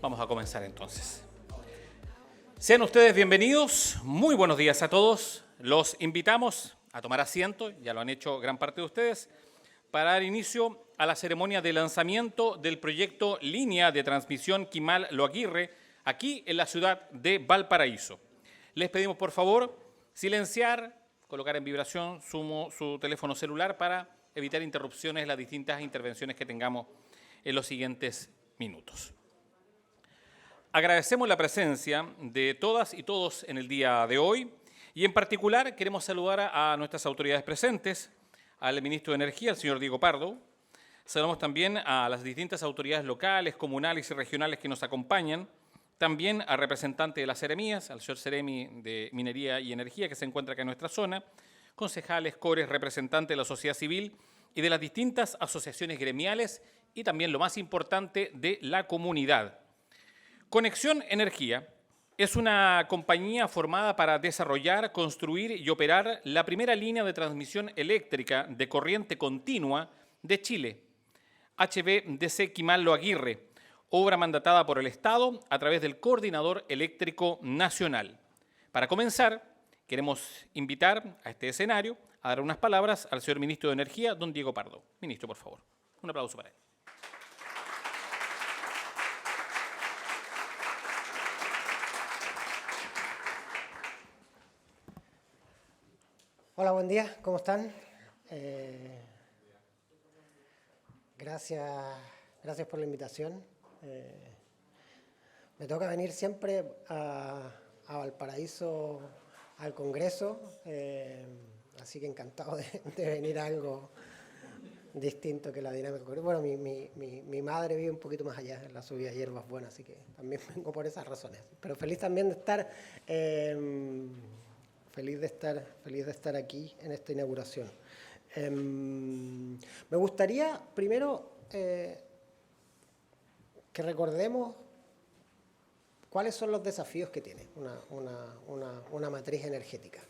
Vamos a comenzar entonces. Sean ustedes bienvenidos, muy buenos días a todos. Los invitamos a tomar asiento, ya lo han hecho gran parte de ustedes, para dar inicio a la ceremonia de lanzamiento del proyecto Línea de Transmisión Kimal-Lo Aguirre, aquí en la ciudad de Valparaíso. Les pedimos, por favor, silenciar, colocar en vibración su teléfono celular para evitar interrupciones en las distintas intervenciones que tengamos en los siguientes minutos. Agradecemos la presencia de todas y todos en el día de hoy y en particular queremos saludar a nuestras autoridades presentes, al ministro de Energía, el señor Diego Pardo. Saludamos también a las distintas autoridades locales, comunales y regionales que nos acompañan, también al representante de las seremías, al señor Seremi de Minería y Energía que se encuentra acá en nuestra zona, concejales, cores, representantes de la sociedad civil y de las distintas asociaciones gremiales y también, lo más importante, de la comunidad. Conexión Energía es una compañía formada para desarrollar, construir y operar la primera línea de transmisión eléctrica de corriente continua de Chile, HVDC Kimal-Lo Aguirre, obra mandatada por el Estado a través del Coordinador Eléctrico Nacional. Para comenzar, queremos invitar a este escenario a dar unas palabras al señor Ministro de Energía, don Diego Pardo. Ministro, por favor. Un aplauso para él. Hola, buen día, ¿cómo están? Gracias por la invitación. Me toca venir siempre a Valparaíso al Congreso, así que encantado de venir a algo distinto que la dinámica. Bueno, mi madre vive un poquito más allá, en la subida de Hierbas Buenas, así que también vengo por esas razones. Pero feliz también de estar... Feliz de estar aquí en esta inauguración. Me gustaría primero que recordemos cuáles son los desafíos que tiene una matriz energética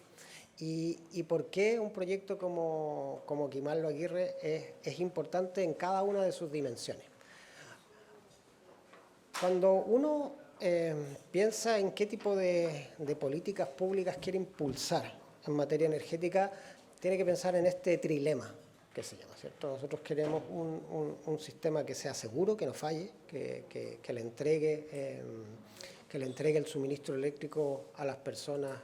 y por qué un proyecto como Kimal-Lo Aguirre es importante en cada una de sus dimensiones. Cuando uno piensa en qué tipo de políticas públicas quiere impulsar en materia energética, tiene que pensar en este trilema que se llama, ¿cierto? Nosotros queremos un sistema que sea seguro, que no falle, que le entregue el suministro eléctrico a las personas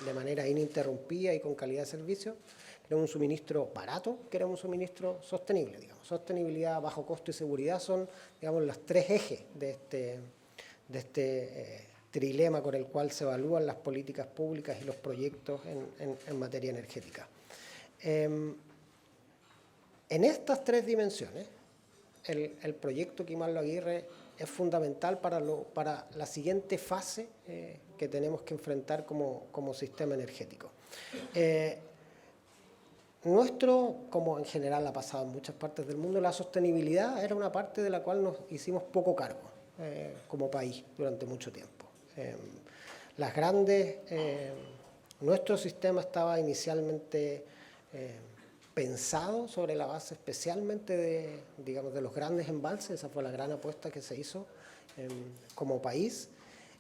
de manera ininterrumpida y con calidad de servicio. Queremos un suministro barato, queremos un suministro sostenible, digamos. Sostenibilidad, bajo costo y seguridad son, digamos, los tres ejes de este trilema con el cual se evalúan las políticas públicas y los proyectos en materia energética. En estas tres dimensiones, el proyecto Kimal-Lo Aguirre es fundamental para la siguiente fase que tenemos que enfrentar como sistema energético. Como en general ha pasado en muchas partes del mundo, la sostenibilidad era una parte de la cual nos hicimos poco cargo como país durante mucho tiempo. Nuestro sistema estaba inicialmente pensado sobre la base especialmente de los grandes embalses. Esa fue la gran apuesta que se hizo como país.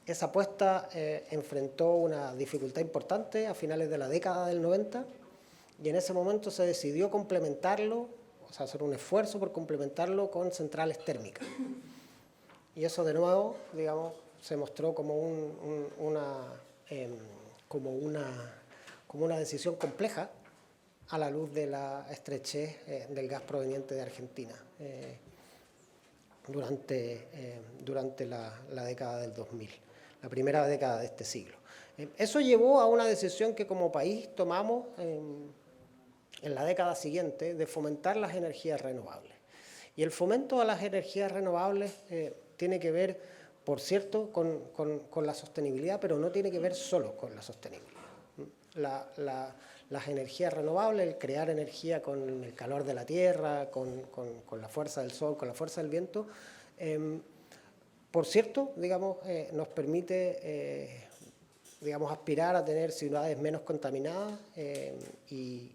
Esa apuesta enfrentó una dificultad importante a finales de la década del 90 y en ese momento se decidió complementarlo, o sea, hacer un esfuerzo por complementarlo con centrales térmicas. Y eso de nuevo, digamos, se mostró como una decisión compleja a la luz de la estrechez del gas proveniente de Argentina durante la década del 2000, la primera década de este siglo. Eso llevó a una decisión que como país tomamos en la década siguiente de fomentar las energías renovables. Y el fomento a las energías renovables tiene que ver, por cierto, con la sostenibilidad, pero no tiene que ver solo con la sostenibilidad. Las energías renovables, el crear energía con el calor de la tierra, con la fuerza del sol, con la fuerza del viento, por cierto, digamos, nos permite aspirar a tener ciudades menos contaminadas y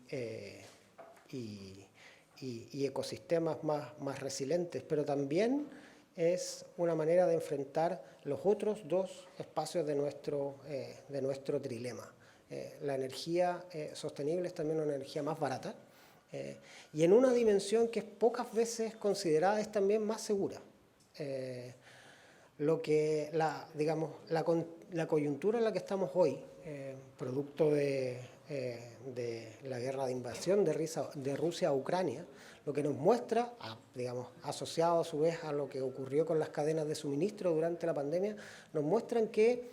ecosistemas más resilientes, pero también es una manera de enfrentar los otros dos espacios de nuestro trilema. La energía sostenible es también una energía más barata y en una dimensión que es pocas veces considerada es también más segura. La coyuntura en la que estamos hoy, producto de la guerra de invasión de Rusia a Ucrania, lo que nos muestra, asociado a su vez a lo que ocurrió con las cadenas de suministro durante la pandemia, nos muestran que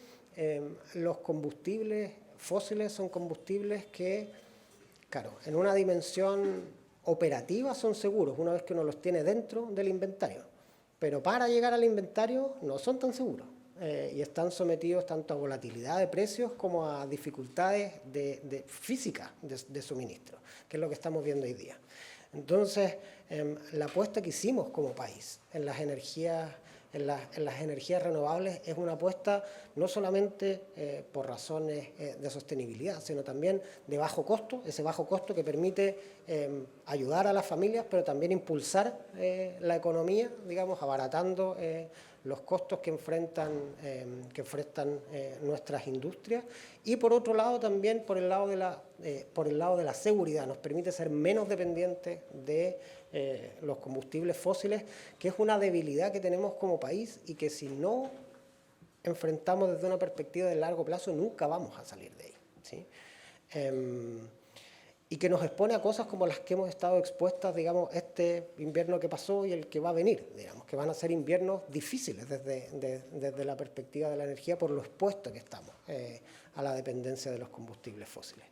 los combustibles fósiles son combustibles que, claro, en una dimensión operativa son seguros una vez que uno los tiene dentro del inventario, pero para llegar al inventario no son tan seguros y están sometidos tanto a volatilidad de precios como a dificultades de física de suministro, que es lo que estamos viendo hoy día. Entonces, la apuesta que hicimos como país en las energías renovables es una apuesta no solamente por razones de sostenibilidad, sino también de bajo costo, ese bajo costo que permite ayudar a las familias, pero también impulsar la economía, abaratando los costos que enfrentan nuestras industrias, y por otro lado también por el lado de la seguridad, nos permite ser menos dependientes de los combustibles fósiles, que es una debilidad que tenemos como país y que si no enfrentamos desde una perspectiva de largo plazo nunca vamos a salir de ahí, ¿sí? Y que nos expone a cosas como las que hemos estado expuestas, este invierno que pasó y el que va a venir, que van a ser inviernos difíciles desde la perspectiva de la energía por lo expuesto que estamos a la dependencia de los combustibles fósiles.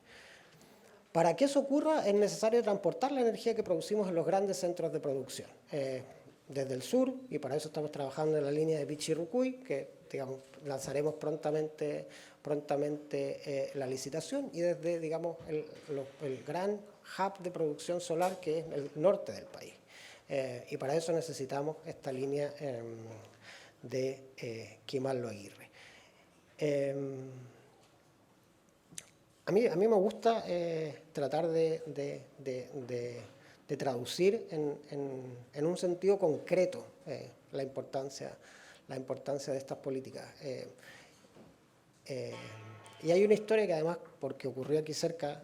Para que eso ocurra es necesario transportar la energía que producimos en los grandes centros de producción, desde el sur, y para eso estamos trabajando en la línea de Pichirrucuy, que lanzaremos prontamente la licitación, y desde el gran hub de producción solar que es el norte del país. Y para eso necesitamos esta línea de Kimal-Lo Aguirre. A mí me gusta tratar de traducir en un sentido concreto la importancia de estas políticas. Y hay una historia que además, porque ocurrió aquí cerca,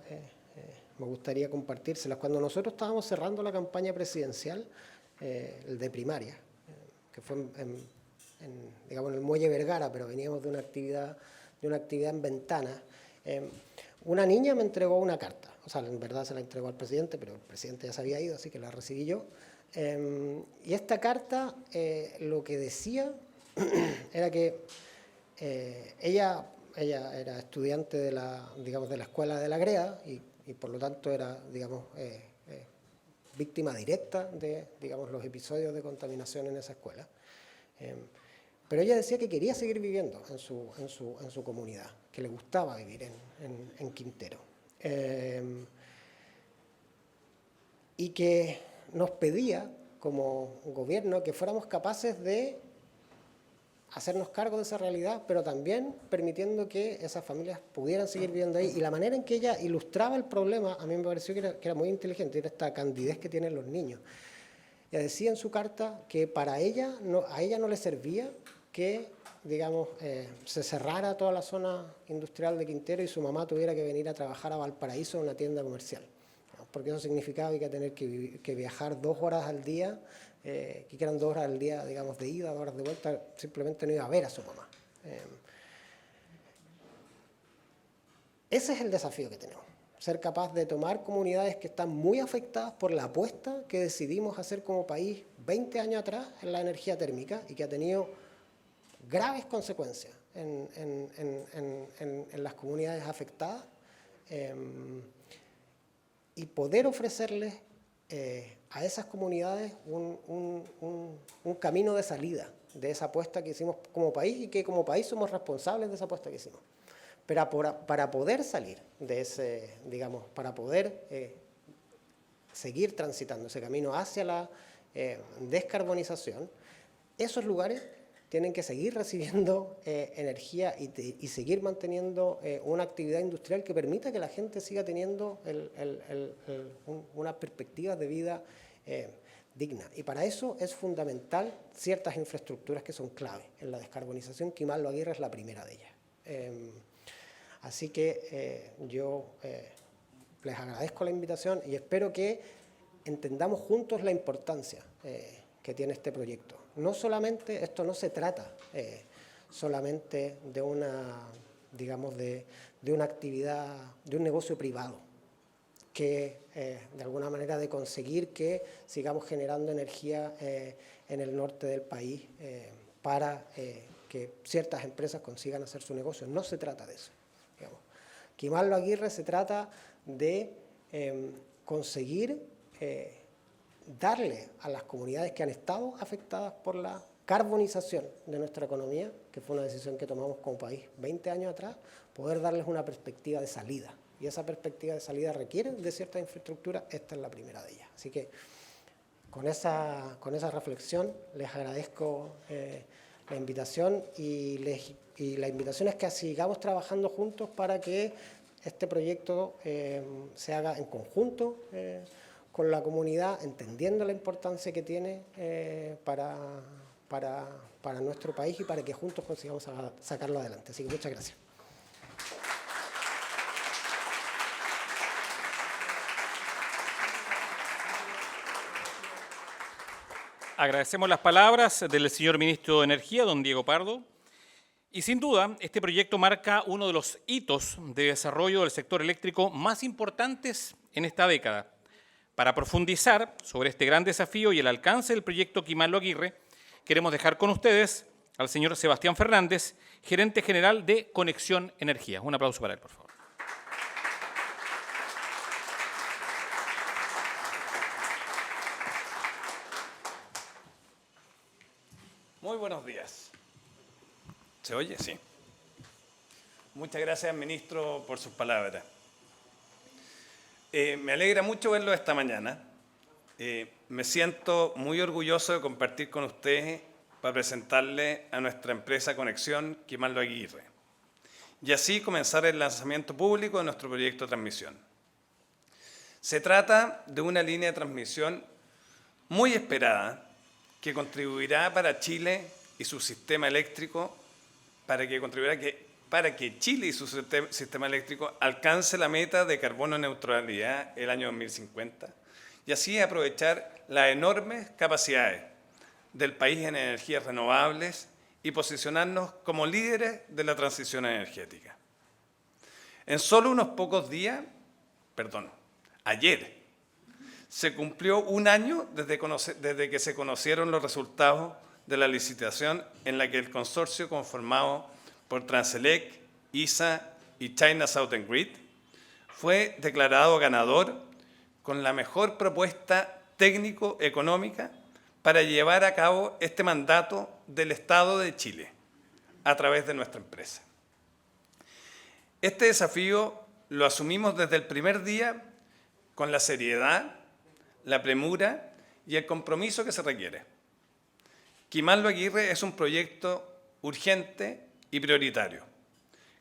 me gustaría compartírselas. Cuando nosotros estábamos cerrando la campaña presidencial, el de primaria, que fue en el Muelle Vergara, pero veníamos de una actividad en Ventana, una niña me entregó una carta. O sea, en verdad se la entregó al presidente, pero el presidente ya se había ido, así que la recibí yo. Y esta carta lo que decía era que ella era estudiante de la escuela de la Greda y por lo tanto era, víctima directa de, los episodios de contaminación en esa escuela. Pero ella decía que quería seguir viviendo en su comunidad, que le gustaba vivir en Quintero. Y que nos pedía como gobierno que fuéramos capaces de hacernos cargo de esa realidad, pero también permitiendo que esas familias pudieran seguir viviendo ahí. Y la manera en que ella ilustraba el problema a mí me pareció que era muy inteligente, era esta candidez que tienen los niños. Ella decía en su carta que a ella no le servía que, se cerrara toda la zona industrial de Quintero y su mamá tuviera que venir a trabajar a Valparaíso en una tienda comercial, porque eso significaba que iba a tener que viajar 2 horas al día, que eran 2 horas al día, de ida, 2 horas de vuelta, simplemente no iba a ver a su mamá. Ese es el desafío que tenemos, ser capaz de tomar comunidades que están muy afectadas por la apuesta que decidimos hacer como país 20 años atrás en la energía térmica y que ha tenido graves consecuencias en las comunidades afectadas, y poder ofrecerles a esas comunidades un camino de salida de esa apuesta que hicimos como país y que como país somos responsables de esa apuesta que hicimos. Pero para poder salir de ese, para poder seguir transitando ese camino hacia la descarbonización, esos lugares tienen que seguir recibiendo energía y seguir manteniendo una actividad industrial que permita que la gente siga teniendo una perspectiva de vida digna. Y para eso es fundamental ciertas infraestructuras que son clave. En la descarbonización, Kimal Lo Aguirre es la primera de ellas. Así que yo les agradezco la invitación y espero que entendamos juntos la importancia que tiene este proyecto. No solamente, esto no se trata solamente de una, digamos, de una actividad, de un negocio privado, que de alguna manera de conseguir que sigamos generando energía en el norte del país para que ciertas empresas consigan hacer su negocio. No se trata de eso. Digamos. Kimal Lo Aguirre se trata de conseguir darle a las comunidades que han estado afectadas por la carbonización de nuestra economía, que fue una decisión que tomamos como país 20 años atrás, poder darles una perspectiva de salida. Y esa perspectiva de salida requiere de cierta infraestructura, esta es la primera de ellas. Así que con esa reflexión les agradezco la invitación y la invitación es que sigamos trabajando juntos para que este proyecto se haga en conjunto con la comunidad, entendiendo la importancia que tiene para nuestro país y para que juntos consigamos sacarlo adelante. Así que muchas gracias. Agradecemos las palabras del señor Ministro de Energía, don Diego Pardo. Y sin duda, este proyecto marca uno de los hitos de desarrollo del sector eléctrico más importantes en esta década. Para profundizar sobre este gran desafío y el alcance del proyecto Kimal Lo Aguirre, queremos dejar con ustedes al señor Sebastián Fernández, gerente general de Conexión Energía. Un aplauso para él, por favor. Muy buenos días. ¿Se oye? Sí. Muchas gracias, ministro, por sus palabras. Me alegra mucho verlo esta mañana. Me siento muy orgulloso de compartir con ustedes para presentarle a nuestra empresa Conexión Kimal Lo Aguirre y así comenzar el lanzamiento público de nuestro proyecto de transmisión. Se trata de una línea de transmisión muy esperada que contribuirá para Chile y su sistema eléctrico, para que Chile y su sistema eléctrico alcance la meta de carbono neutralidad el año 2050 y así aprovechar las enormes capacidades del país en energías renovables y posicionarnos como líderes de la transición energética. En solo unos pocos días, ayer, se cumplió un año desde que se conocieron los resultados de la licitación en la que el consorcio conformado por Transelec, ISA y China Southern Grid fue declarado ganador con la mejor propuesta técnico-económica para llevar a cabo este mandato del Estado de Chile a través de nuestra empresa. Este desafío lo asumimos desde el primer día con la seriedad, la premura y el compromiso que se requiere. Kimal Lo Aguirre es un proyecto urgente y prioritario.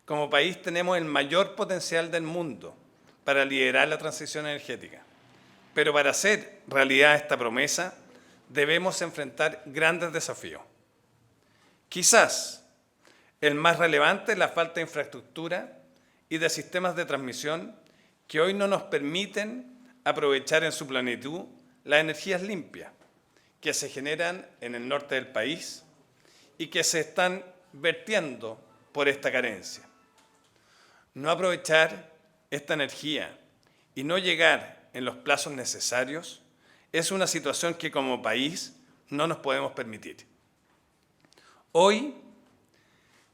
Como país tenemos el mayor potencial del mundo para liderar la transición energética. Pero para hacer realidad esta promesa, debemos enfrentar grandes desafíos. Quizás el más relevante es la falta de infraestructura y de sistemas de transmisión que hoy no nos permiten aprovechar en su plenitud las energías limpias que se generan en el norte del país y que se están vertiendo por esta carencia. No aprovechar esta energía y no llegar en los plazos necesarios es una situación que como país no nos podemos permitir. Hoy,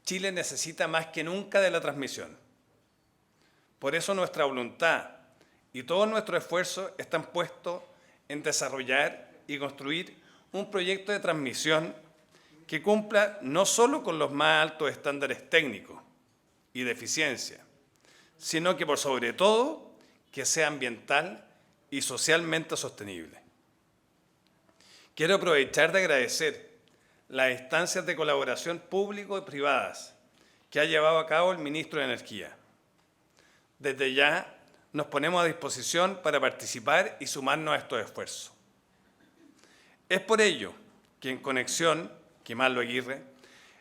Chile necesita más que nunca de la transmisión. Por eso nuestra voluntad y todos nuestros esfuerzos están puestos en desarrollar y construir un proyecto de transmisión que cumpla no solo con los más altos estándares técnicos y de eficiencia, sino que por sobre todo que sea ambiental y socialmente sostenible. Quiero aprovechar de agradecer las instancias de colaboración público y privadas que ha llevado a cabo el Ministro de Energía. Desde ya nos ponemos a disposición para participar y sumarnos a estos esfuerzos. Es por ello que en Conexión Quimallo Aguirre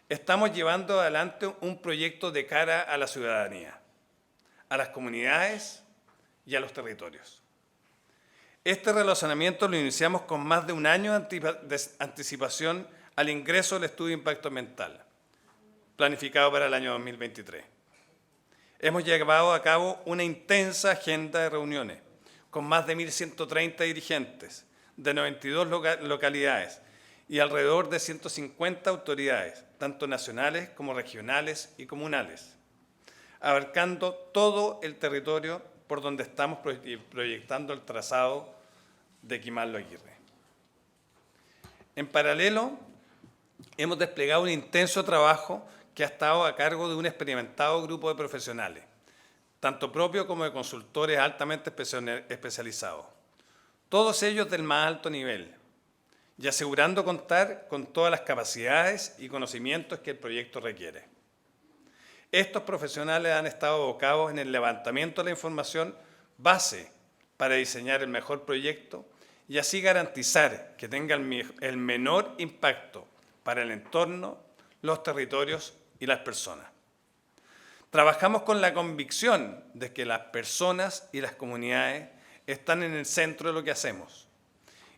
estamos llevando adelante un proyecto de cara a la ciudadanía, a las comunidades y a los territorios. Este relacionamiento lo iniciamos con más de un año de anticipación al ingreso del estudio de impacto ambiental, planificado para el año 2023. Hemos llevado a cabo una intensa agenda de reuniones con más de 1.130 dirigentes de 92 localidades y alrededor de 150 autoridades, tanto nacionales como regionales y comunales, abarcando todo el territorio por donde estamos proyectando el trazado de Quimallo Aguirre. En paralelo, hemos desplegado un intenso trabajo que ha estado a cargo de un experimentado grupo de profesionales, tanto propios como de consultores altamente especializados, todos ellos del más alto nivel, y asegurando contar con todas las capacidades y conocimientos que el proyecto requiere. Estos profesionales han estado abocados en el levantamiento de la información base para diseñar el mejor proyecto y así garantizar que tenga el menor impacto para el entorno, los territorios y las personas. Trabajamos con la convicción de que las personas y las comunidades están en el centro de lo que hacemos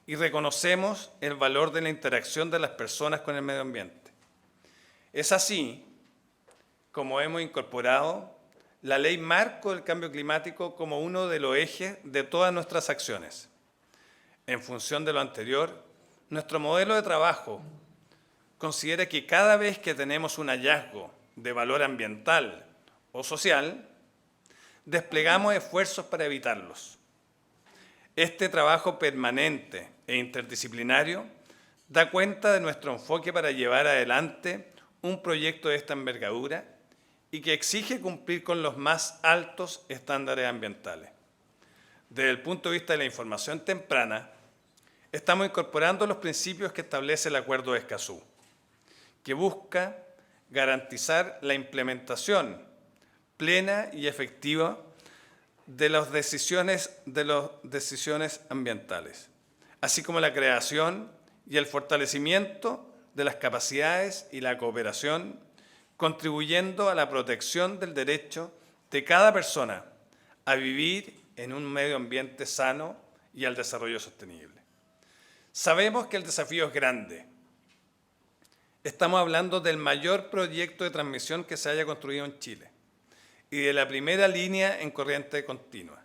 y reconocemos el valor de la interacción de las personas con el medio ambiente. Es así como hemos incorporado la Ley Marco del Cambio Climático como uno de los ejes de todas nuestras acciones. En función de lo anterior, nuestro modelo de trabajo considera que cada vez que tenemos un hallazgo de valor ambiental o social, desplegamos esfuerzos para evitarlos. Este trabajo permanente e interdisciplinario da cuenta de nuestro enfoque para llevar adelante un proyecto de esta envergadura y que exige cumplir con los más altos estándares ambientales. Desde el punto de vista de la información temprana, estamos incorporando los principios que establece el Acuerdo de Escazú, que busca garantizar la implementación plena y efectiva de las decisiones ambientales, así como la creación y el fortalecimiento de las capacidades y la cooperación, contribuyendo a la protección del derecho de cada persona a vivir en un medio ambiente sano y al desarrollo sostenible. Sabemos que el desafío es grande. Estamos hablando del mayor proyecto de transmisión que se haya construido en Chile y de la primera línea en corriente continua.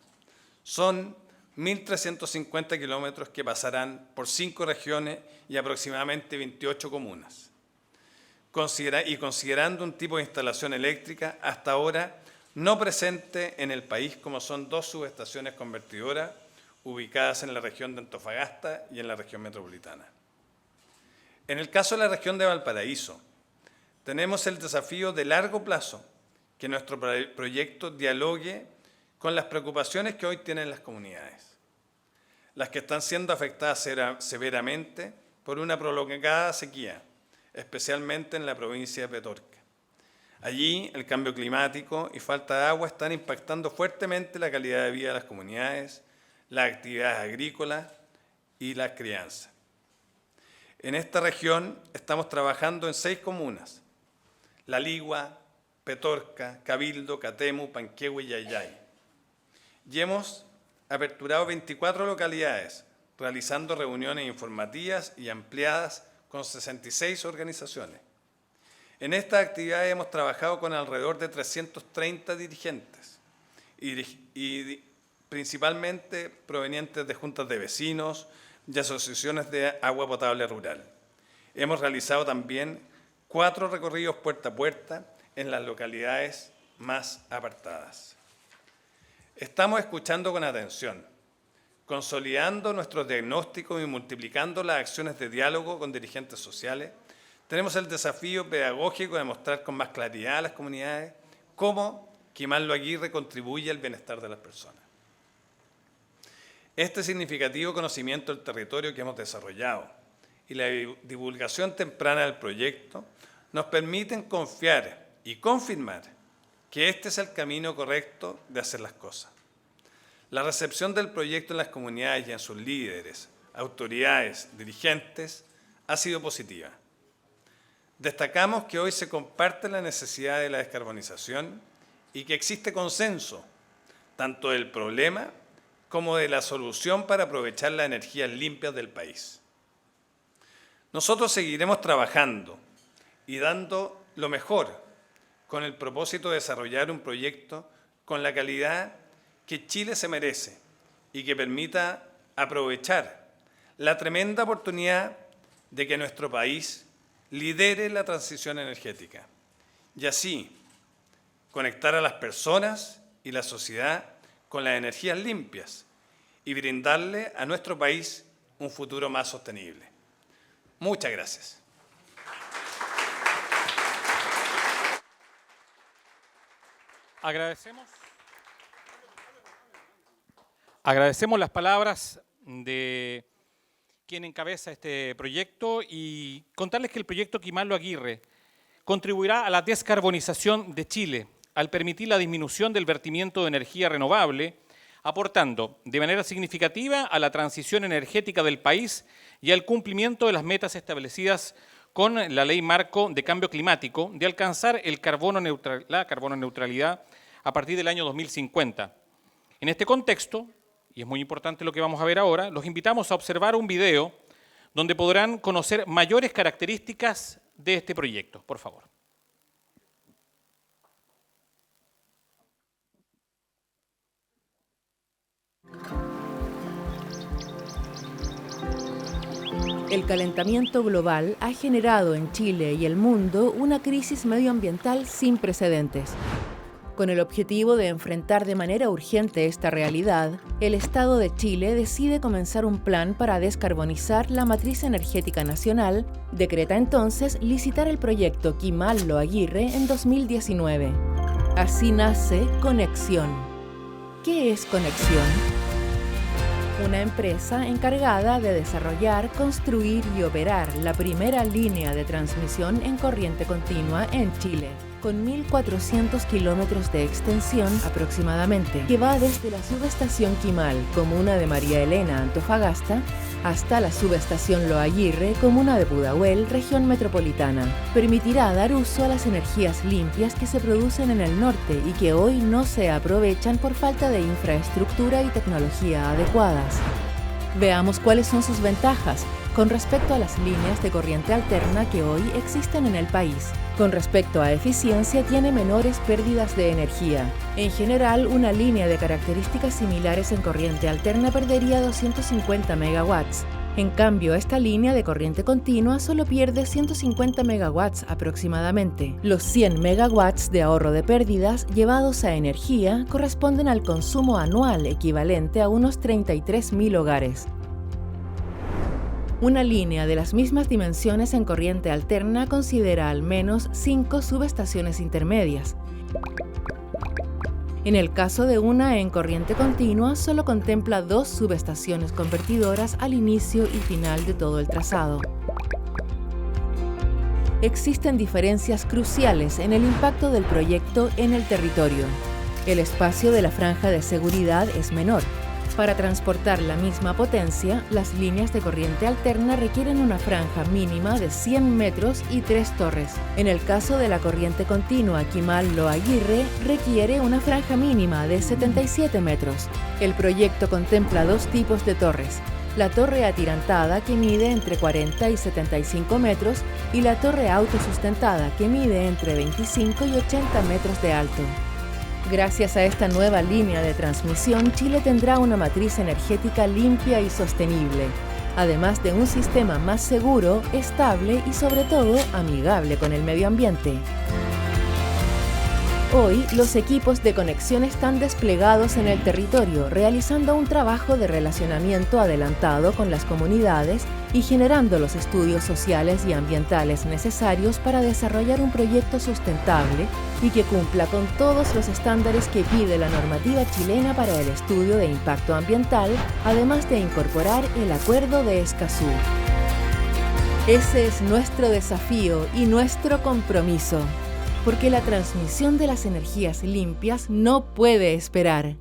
Son 1.350 kilómetros que pasarán por 5 regiones y aproximadamente 28 comunas. Considerando un tipo de instalación eléctrica hasta ahora no presente en el país, como son 2 subestaciones convertidoras ubicadas en la región de Antofagasta y en la región metropolitana. En el caso de la región de Valparaíso, tenemos el desafío de largo plazo que nuestro proyecto dialogue con las preocupaciones que hoy tienen las comunidades, las que están siendo afectadas severamente por una prolongada sequía, especialmente en la provincia de Petorca. Allí el cambio climático y falta de agua están impactando fuertemente la calidad de vida de las comunidades, las actividades agrícolas y la crianza. En esta región estamos trabajando en 6 comunas: La Ligua, Petorca, Cabildo, Catemu, Panquehue y Yayay. Y hemos aperturado 24 localidades, realizando reuniones informativas y ampliadas con 66 organizaciones. En estas actividades hemos trabajado con alrededor de 330 dirigentes, y principalmente provenientes de juntas de vecinos y asociaciones de agua potable rural. Hemos realizado también 4 recorridos puerta a puerta en las localidades más apartadas. Estamos escuchando con atención, consolidando nuestros diagnósticos y multiplicando las acciones de diálogo con dirigentes sociales. Tenemos el desafío pedagógico de mostrar con más claridad a las comunidades cómo Quimallo Aguirre contribuye al bienestar de las personas. Este significativo conocimiento del territorio que hemos desarrollado y la divulgación temprana del proyecto nos permiten confiar y confirmar que este es el camino correcto de hacer las cosas. La recepción del proyecto en las comunidades y en sus líderes, autoridades, dirigentes, ha sido positiva. Destacamos que hoy se comparte la necesidad de la descarbonización y que existe consenso, tanto del problema como de la solución para aprovechar las energías limpias del país. Nosotros seguiremos trabajando y dando lo mejor con el propósito de desarrollar un proyecto con la calidad que Chile se merece y que permita aprovechar la tremenda oportunidad de que nuestro país lidere la transición energética y así conectar a las personas y la sociedad con las energías limpias y brindarle a nuestro país un futuro más sostenible. Muchas gracias. Agradecemos las palabras de quien encabeza este proyecto y contarles que el proyecto Kimal-Lo Aguirre contribuirá a la descarbonización de Chile al permitir la disminución del vertimiento de energía renovable, aportando de manera significativa a la transición energética del país y al cumplimiento de las metas establecidas con la Ley Marco de Cambio Climático de alcanzar la carbono neutralidad a partir del año 2050. En este contexto, y es muy importante lo que vamos a ver ahora, los invitamos a observar un video donde podrán conocer mayores características de este proyecto. Por favor. El calentamiento global ha generado en Chile y el mundo una crisis medioambiental sin precedentes. Con el objetivo de enfrentar de manera urgente esta realidad, el Estado de Chile decide comenzar un plan para descarbonizar la matriz energética nacional, decreta entonces licitar el proyecto Kimal-Lo Aguirre en 2019. Así nace Conexión. ¿Qué es Conexión? Una empresa encargada de desarrollar, construir y operar la primera línea de transmisión en corriente continua en Chile, con 1.400 kilómetros de extensión aproximadamente, que va desde la subestación Kimal, comuna de María Elena, Antofagasta, hasta la subestación Lo Aguirre, comuna de Pudahuel, región metropolitana. Permitirá dar uso a las energías limpias que se producen en el norte y que hoy no se aprovechan por falta de infraestructura y tecnología adecuadas. Veamos cuáles son sus ventajas con respecto a las líneas de corriente alterna que hoy existen en el país. Con respecto a eficiencia, tiene menores pérdidas de energía. En general, una línea de características similares en corriente alterna perdería 250 megawatts. En cambio, esta línea de corriente continua solo pierde 150 megawatts aproximadamente. Los 100 megawatts de ahorro de pérdidas llevados a energía corresponden al consumo anual equivalente a unos 33.000 hogares. Una línea de las mismas dimensiones en corriente alterna considera al menos 5 subestaciones intermedias. En el caso de una en corriente continua, solo contempla 2 subestaciones convertidoras al inicio y final de todo el trazado. Existen diferencias cruciales en el impacto del proyecto en el territorio. El espacio de la franja de seguridad es menor. Para transportar la misma potencia, las líneas de corriente alterna requieren una franja mínima de 100 metros y 3 torres. En el caso de la corriente continua Kimal-Lo Aguirre, requiere una franja mínima de 77 metros. El proyecto contempla 2 tipos de torres: la torre atirantada, que mide entre 40 y 75 metros, y la torre autosustentada, que mide entre 25 y 80 metros de alto. Gracias a esta nueva línea de transmisión, Chile tendrá una matriz energética limpia y sostenible, además de un sistema más seguro, estable y sobre todo amigable con el medio ambiente. Hoy, los equipos de conexión están desplegados en el territorio, realizando un trabajo de relacionamiento adelantado con las comunidades y generando los estudios sociales y ambientales necesarios para desarrollar un proyecto sustentable y que cumpla con todos los estándares que pide la normativa chilena para el estudio de impacto ambiental, además de incorporar el Acuerdo de Escazú. Ese es nuestro desafío y nuestro compromiso, porque la transmisión de las energías limpias no puede esperar.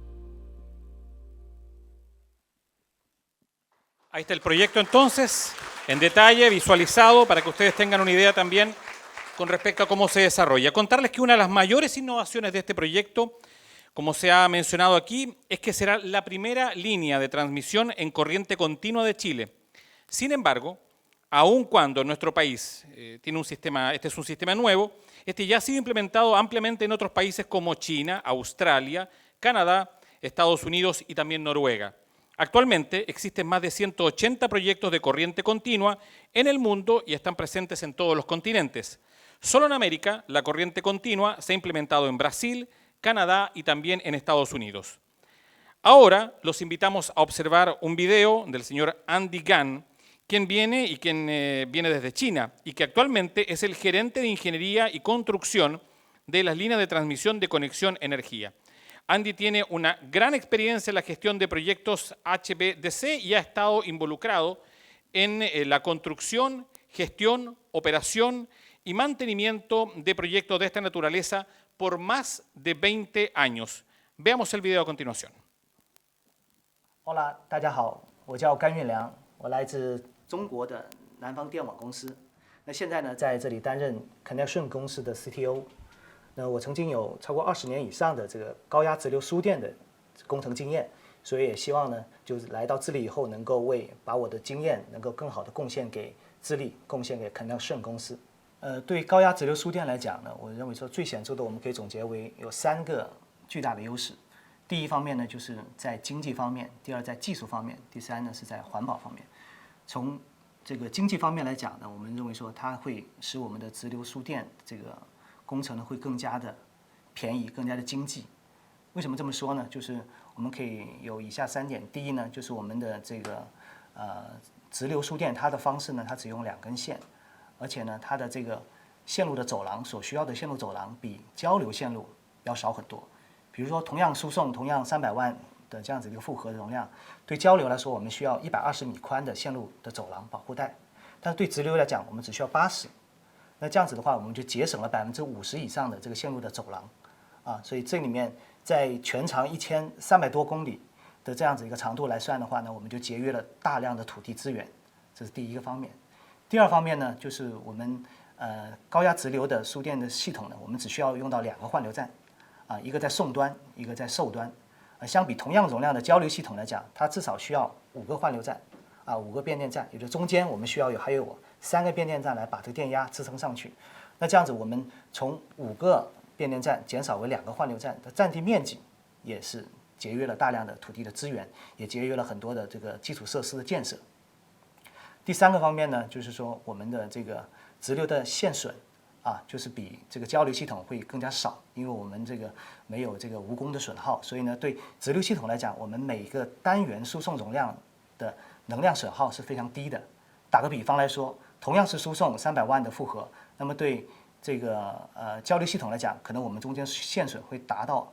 Ahí está el proyecto entonces, en detalle, visualizado, para que ustedes tengan una idea también con respecto a cómo se desarrolla. Contarles que una de las mayores innovaciones de este proyecto, como se ha mencionado aquí, es que será la primera línea de transmisión en corriente continua de Chile. Sin embargo, aun cuando nuestro país tiene un sistema, este es un sistema nuevo, este ya ha sido implementado ampliamente en otros países como China, Australia, Canadá, Estados Unidos y también Noruega. Actualmente existen más de 180 proyectos de corriente continua en el mundo y están presentes en todos los continentes. Solo en América, la corriente continua se ha implementado en Brasil, Canadá y también en Estados Unidos. Ahora los invitamos a observar un video del señor Andy Gan, quien viene desde China y que actualmente es el gerente de ingeniería y construcción de las líneas de transmisión de conexión energía. Andy tiene una gran experiencia en la gestión de proyectos HVDC y ha estado involucrado en la construcción, gestión, operación y mantenimiento de proyectos de esta naturaleza por más de 20 años. Veamos el video a continuación. Hola， 大家好，我叫甘运良，我来自中国的南方电网公司。那现在呢，在这里担任 Connection 公司的 CTO。那我曾经有超过20年以上的这个高压直流输电的工程经验，所以也希望呢，就是来到智利以后，能够把我的经验能够更好的贡献给智利，贡献给 Connection 公司。对于高压直流输电来讲呢，我认为说最显著的，我们可以总结为有3个巨大的优势。第一方面呢，就是在经济方面；第二，在技术方面；第三呢，是在环保方面。从这个经济方面来讲呢，我们认为说它会使我们的直流输电这个工程呢会更加的便宜，更加的经济。为什么这么说呢？就是我们可以有以下3点。第一呢，就是我们的这个直流输电它的方式呢，它只用2根线，而且呢，它的这个线路的走廊所需要的线路走廊比交流线路要少很多。比如说，同样输送同样300万的这样子一个负荷容量，对交流来说，我们需要120米宽的线路的走廊保护带，但是对直流来讲，我们只需要80。那这样子的话，我们就节省了50%以上的这个线路的走廊，啊，所以这里面在全长1300多公里的这样子一个长度来算的话呢，我们就节约了大量的土地资源，这是第一个方面。第二方面呢，就是我们高压直流的输电的系统呢，我们只需要用到2个换流站，啊，一个在送端，一个在受端。相比同样容量的交流系统来讲，它至少需要5个换流站，啊，5个变电站，也就是中间我们需要还有3个变电站来把这个电压支撑上去。那这样子，我们从5个变电站减少为2个换流站的占地面积，也是节约了大量的土地的资源，也节约了很多的这个基础设施的建设。第3个方面呢，就是说我们的这个直流的线损啊，就是比这个交流系统会更加少，因为我们这个没有这个无功的损耗，所以呢，对直流系统来讲，我们每个单元输送容量的能量损耗是非常低的。打个比方来说，同样是输送300万的负荷，那么对这个交流系统来讲，可能我们中间线损会达到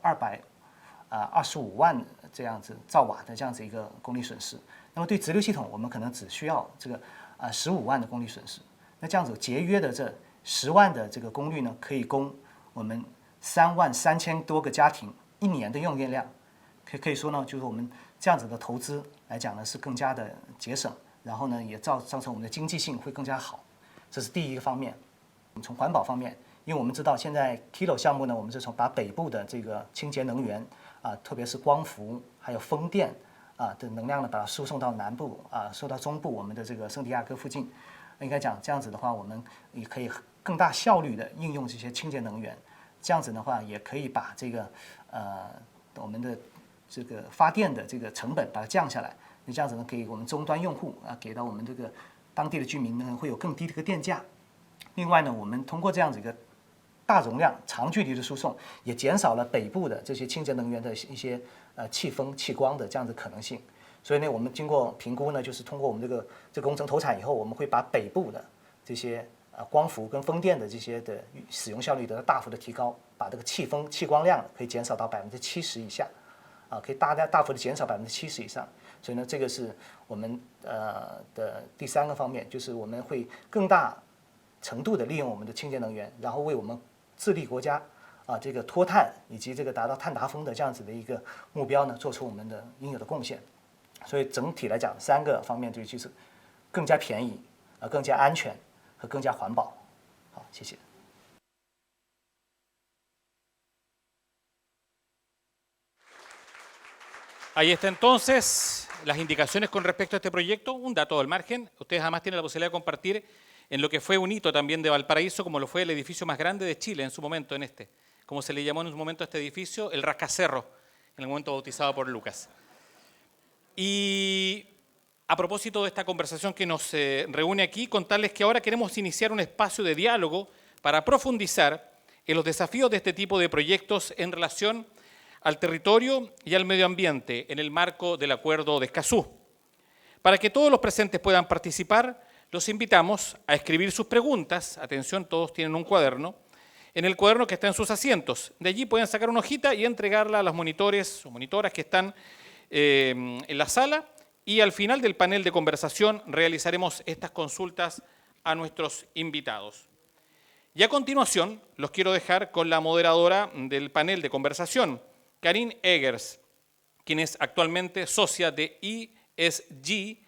225万这样子兆瓦的这样子一个功率损失。那么对直流系统，我们可能只需要这个15万的功率损失。那这样子节约的这10万的这个功率呢，可以供我们33000多个家庭1年的用电量。可以说呢，就是我们这样子的投资来讲呢，是更加的节省，然后呢，也造成我们的经济性会更加好。这是第一个方面。从环保方面，因为我们知道现在 Kilo 项目呢，我们是把北部的这个清洁能源啊，特别是光伏还有风电啊的能量呢，把它输送到南部啊，输到中部我们的这个圣地亚哥附近。应该讲这样子的话，我们也可以更大效率的应用这些清洁能源。这样子的话，也可以把这个我们的这个发电的这个成本把它降下来。那这样子呢，给我们终端用户啊，给到我们这个当地的居民呢，会有更低的一个电价。另外呢，我们通过这样子一个大容量、长距离的输送，也减少了北部的这些清洁能源的一些气风、气光的这样的可能性。所以呢，我们经过评估呢，就是通过我们这个工程投产以后，我们会把北部的这些光伏跟风电的这些的使用效率得到大幅的提高，把这个气风、气光量可以减少到70%以下，啊，可以大幅的减少70%以上。所以呢，这个是我们的第3个方面，就是我们会更大程度的利用我们的清洁能源，然后为我们智利国家啊这个脱碳以及这个达到碳达峰的这样子的一个目标呢，做出我们的应有的贡献。所以整体来讲，3个方面就是更加便宜、更加安全和更加环保。好，谢谢。 Ahí está entonces las indicaciones con respecto a este proyecto, un dato al margen. Ustedes además tienen la posibilidad de compartir en lo que fue un hito también de Valparaíso, como lo fue el edificio más grande de Chile en su momento, como se le llamó en un momento a este edificio, el Rascacerro, en el momento bautizado por Lucas. Y a propósito de esta conversación que nos reúne aquí, contarles que ahora queremos iniciar un espacio de diálogo para profundizar en los desafíos de este tipo de proyectos en relación al territorio y al medio ambiente en el marco del Acuerdo de Escazú. Para que todos los presentes puedan participar, los invitamos a escribir sus preguntas. Atención, todos tienen un cuaderno. En el cuaderno que está en sus asientos. De allí pueden sacar una hojita y entregarla a los monitores o monitoras que están en la sala. Y al final del panel de conversación realizaremos estas consultas a nuestros invitados. Y a continuación los quiero dejar con la moderadora del panel de conversación, Karine Eggers, quien es actualmente socia de ESG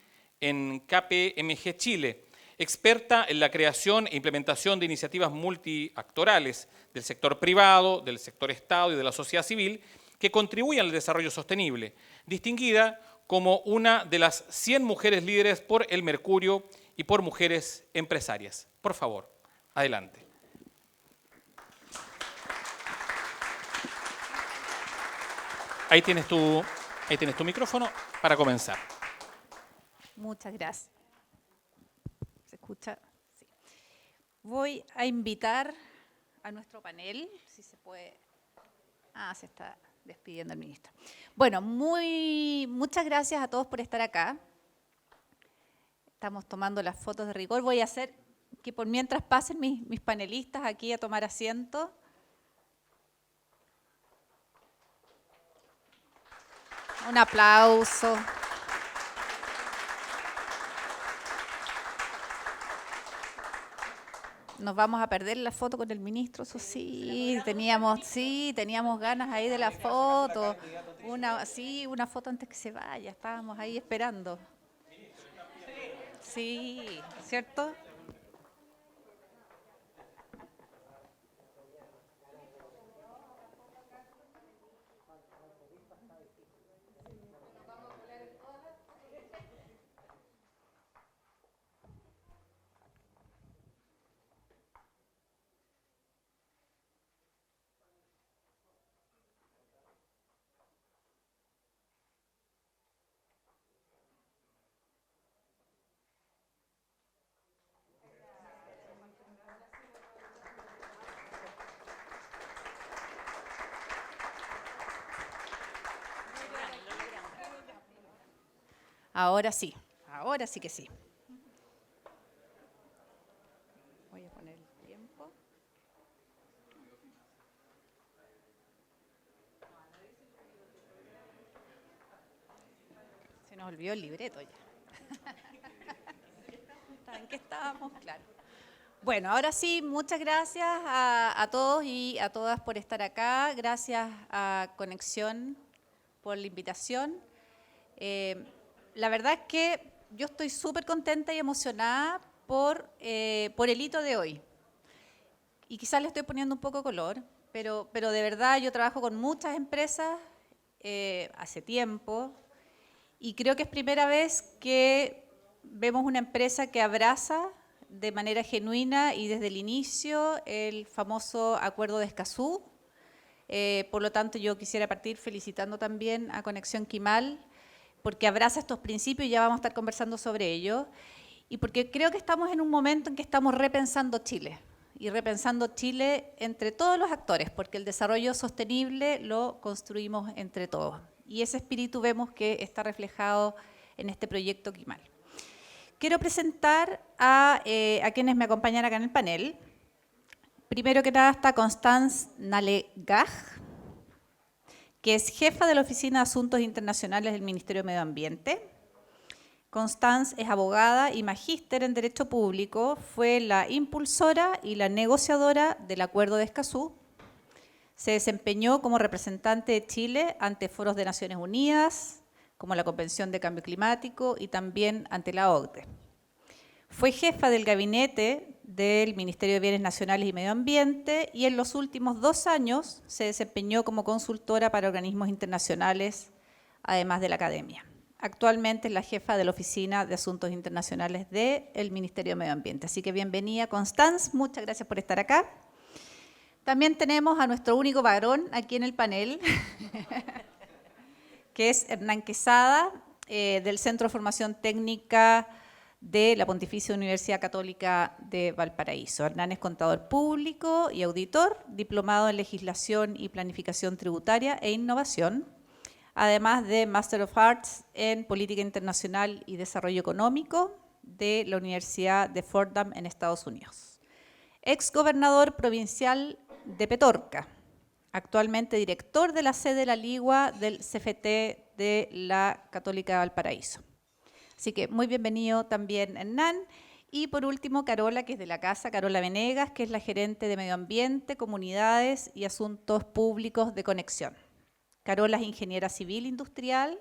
en KPMG Chile, experta en la creación e implementación de iniciativas multiactorales del sector privado, del sector Estado y de la sociedad civil que contribuyen al desarrollo sostenible, distinguida como una de las 100 mujeres líderes por el Mercurio y por Mujeres Empresarias. Por favor, adelante. Ahí tienes tu micrófono para comenzar. Muchas gracias. ¿Se escucha? Sí. Voy a invitar a nuestro panel, si se puede. Se está despidiendo el ministro. Bueno, muchas gracias a todos por estar acá. Estamos tomando las fotos de rigor. Voy a hacer que por mientras pasen mis panelistas aquí a tomar asiento. Un aplauso. Nos vamos a perder la foto con el ministro, eso sí, teníamos ganas ahí de la foto. Una foto antes que se vaya, estábamos ahí esperando. Sí, ¿cierto? Ahora sí que sí. Voy a poner el tiempo. Se nos olvidó el libreto ya. ¿En qué estábamos? Claro. Bueno, ahora sí, muchas gracias a todos y a todas por estar acá. Gracias a Conexión por la invitación. La verdad es que yo estoy súper contenta y emocionada por el hito de hoy. Y quizás le estoy poniendo un poco de color, pero de verdad yo trabajo con muchas empresas hace tiempo y creo que es primera vez que vemos una empresa que abraza de manera genuina y desde el inicio el famoso Acuerdo de Escazú. Por lo tanto, yo quisiera partir felicitando también a Conexión Quimal, porque abraza estos principios y ya vamos a estar conversando sobre ello, y porque creo que estamos en un momento en que estamos repensando Chile, y repensando Chile entre todos los actores, porque el desarrollo sostenible lo construimos entre todos, y ese espíritu vemos que está reflejado en este proyecto Quimal. Quiero presentar a quienes me acompañan acá en el panel. Primero que nada está Constance Nalegaj, que es jefa de la Oficina de Asuntos Internacionales del Ministerio de Medio Ambiente. Constance es abogada y magíster en Derecho Público, fue la impulsora y la negociadora del Acuerdo de Escazú. Se desempeñó como representante de Chile ante foros de Naciones Unidas, como la Convención de Cambio Climático y también ante la OCDE. Fue jefa del gabinete del Ministerio de Bienes Nacionales y Medio Ambiente y en los últimos 2 años se desempeñó como consultora para organismos internacionales, además de la academia. Actualmente es la jefa de la Oficina de Asuntos Internacionales del Ministerio de Medio Ambiente. Así que bienvenida, Constance, muchas gracias por estar acá. También tenemos a nuestro único varón aquí en el panel, que es Hernán Quesada, del Centro de Formación Técnica de la Pontificia Universidad Católica de Valparaíso. Hernán es contador público y auditor, diplomado en Legislación y Planificación Tributaria e Innovación, además de Master of Arts en Política Internacional y Desarrollo Económico de la Universidad de Fordham en Estados Unidos. Ex gobernador provincial de Petorca, actualmente director de la sede de la Ligua del CFT de la Católica de Valparaíso. Así que muy bienvenido también Hernán. Y por último, Carola, que es de la casa, Carola Venegas, que es la gerente de Medio Ambiente, Comunidades y Asuntos Públicos de Conexión. Carola es ingeniera civil industrial,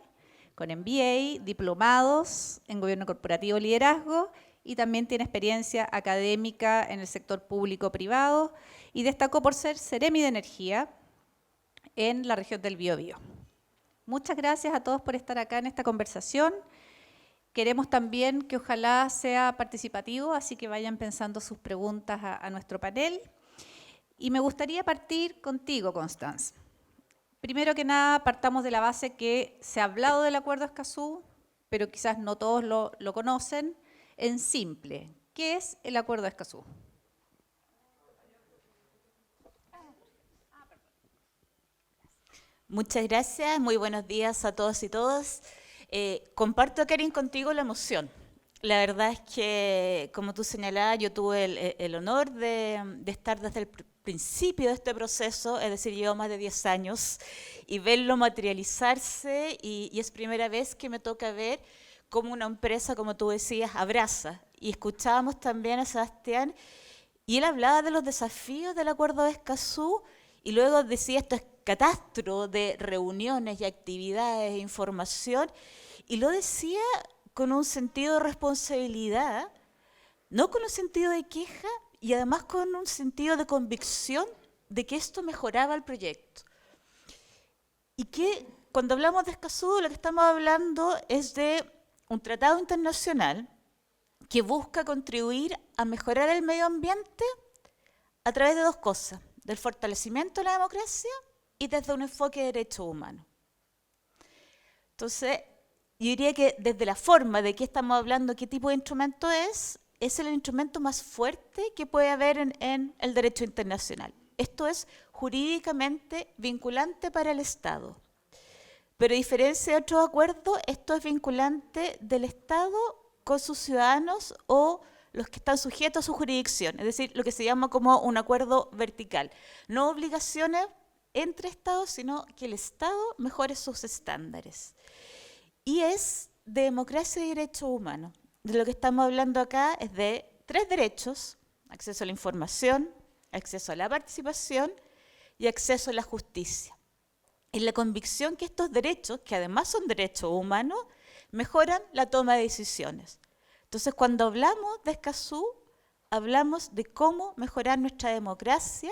con MBA, diplomados en Gobierno Corporativo y Liderazgo, y también tiene experiencia académica en el sector público-privado, y destacó por ser Seremi de Energía en la región del Biobío. Muchas gracias a todos por estar acá en esta conversación. Queremos también que ojalá sea participativo, así que vayan pensando sus preguntas a nuestro panel. Y me gustaría partir contigo, Constance. Primero que nada, partamos de la base que se ha hablado del Acuerdo Escazú, pero quizás no todos lo conocen. En simple, ¿qué es el Acuerdo Escazú? Muchas gracias, muy buenos días a todos y todas. Comparto, Karin, contigo la emoción. La verdad es que, como tú señalabas, yo tuve el honor de estar desde el principio de este proceso, es decir, llevo más de 10 años, y verlo materializarse, y es primera vez que me toca ver cómo una empresa, como tú decías, abraza. Y escuchábamos también a Sebastián, y él hablaba de los desafíos del Acuerdo de Escazú, y luego decía esto es catastro de reuniones y actividades e información, y lo decía con un sentido de responsabilidad, no con un sentido de queja, y además con un sentido de convicción de que esto mejoraba el proyecto. Y que cuando hablamos de Escazú, lo que estamos hablando es de un tratado internacional que busca contribuir a mejorar el medio ambiente a través de 2 cosas, del fortalecimiento de la democracia y desde un enfoque de derechos humanos. Entonces, yo diría que desde la forma de qué estamos hablando, qué tipo de instrumento es el instrumento más fuerte que puede haber en el derecho internacional. Esto es jurídicamente vinculante para el Estado. Pero a diferencia de otros acuerdos, esto es vinculante del Estado con sus ciudadanos o los que están sujetos a su jurisdicción, es decir, lo que se llama como un acuerdo vertical. No obligaciones entre Estados, sino que el Estado mejore sus estándares. Y es de democracia y derechos humanos. De lo que estamos hablando acá es de 3 derechos: acceso a la información, acceso a la participación y acceso a la justicia. En la convicción que estos derechos, que además son derechos humanos, mejoran la toma de decisiones. Entonces, cuando hablamos de Escazú, hablamos de cómo mejorar nuestra democracia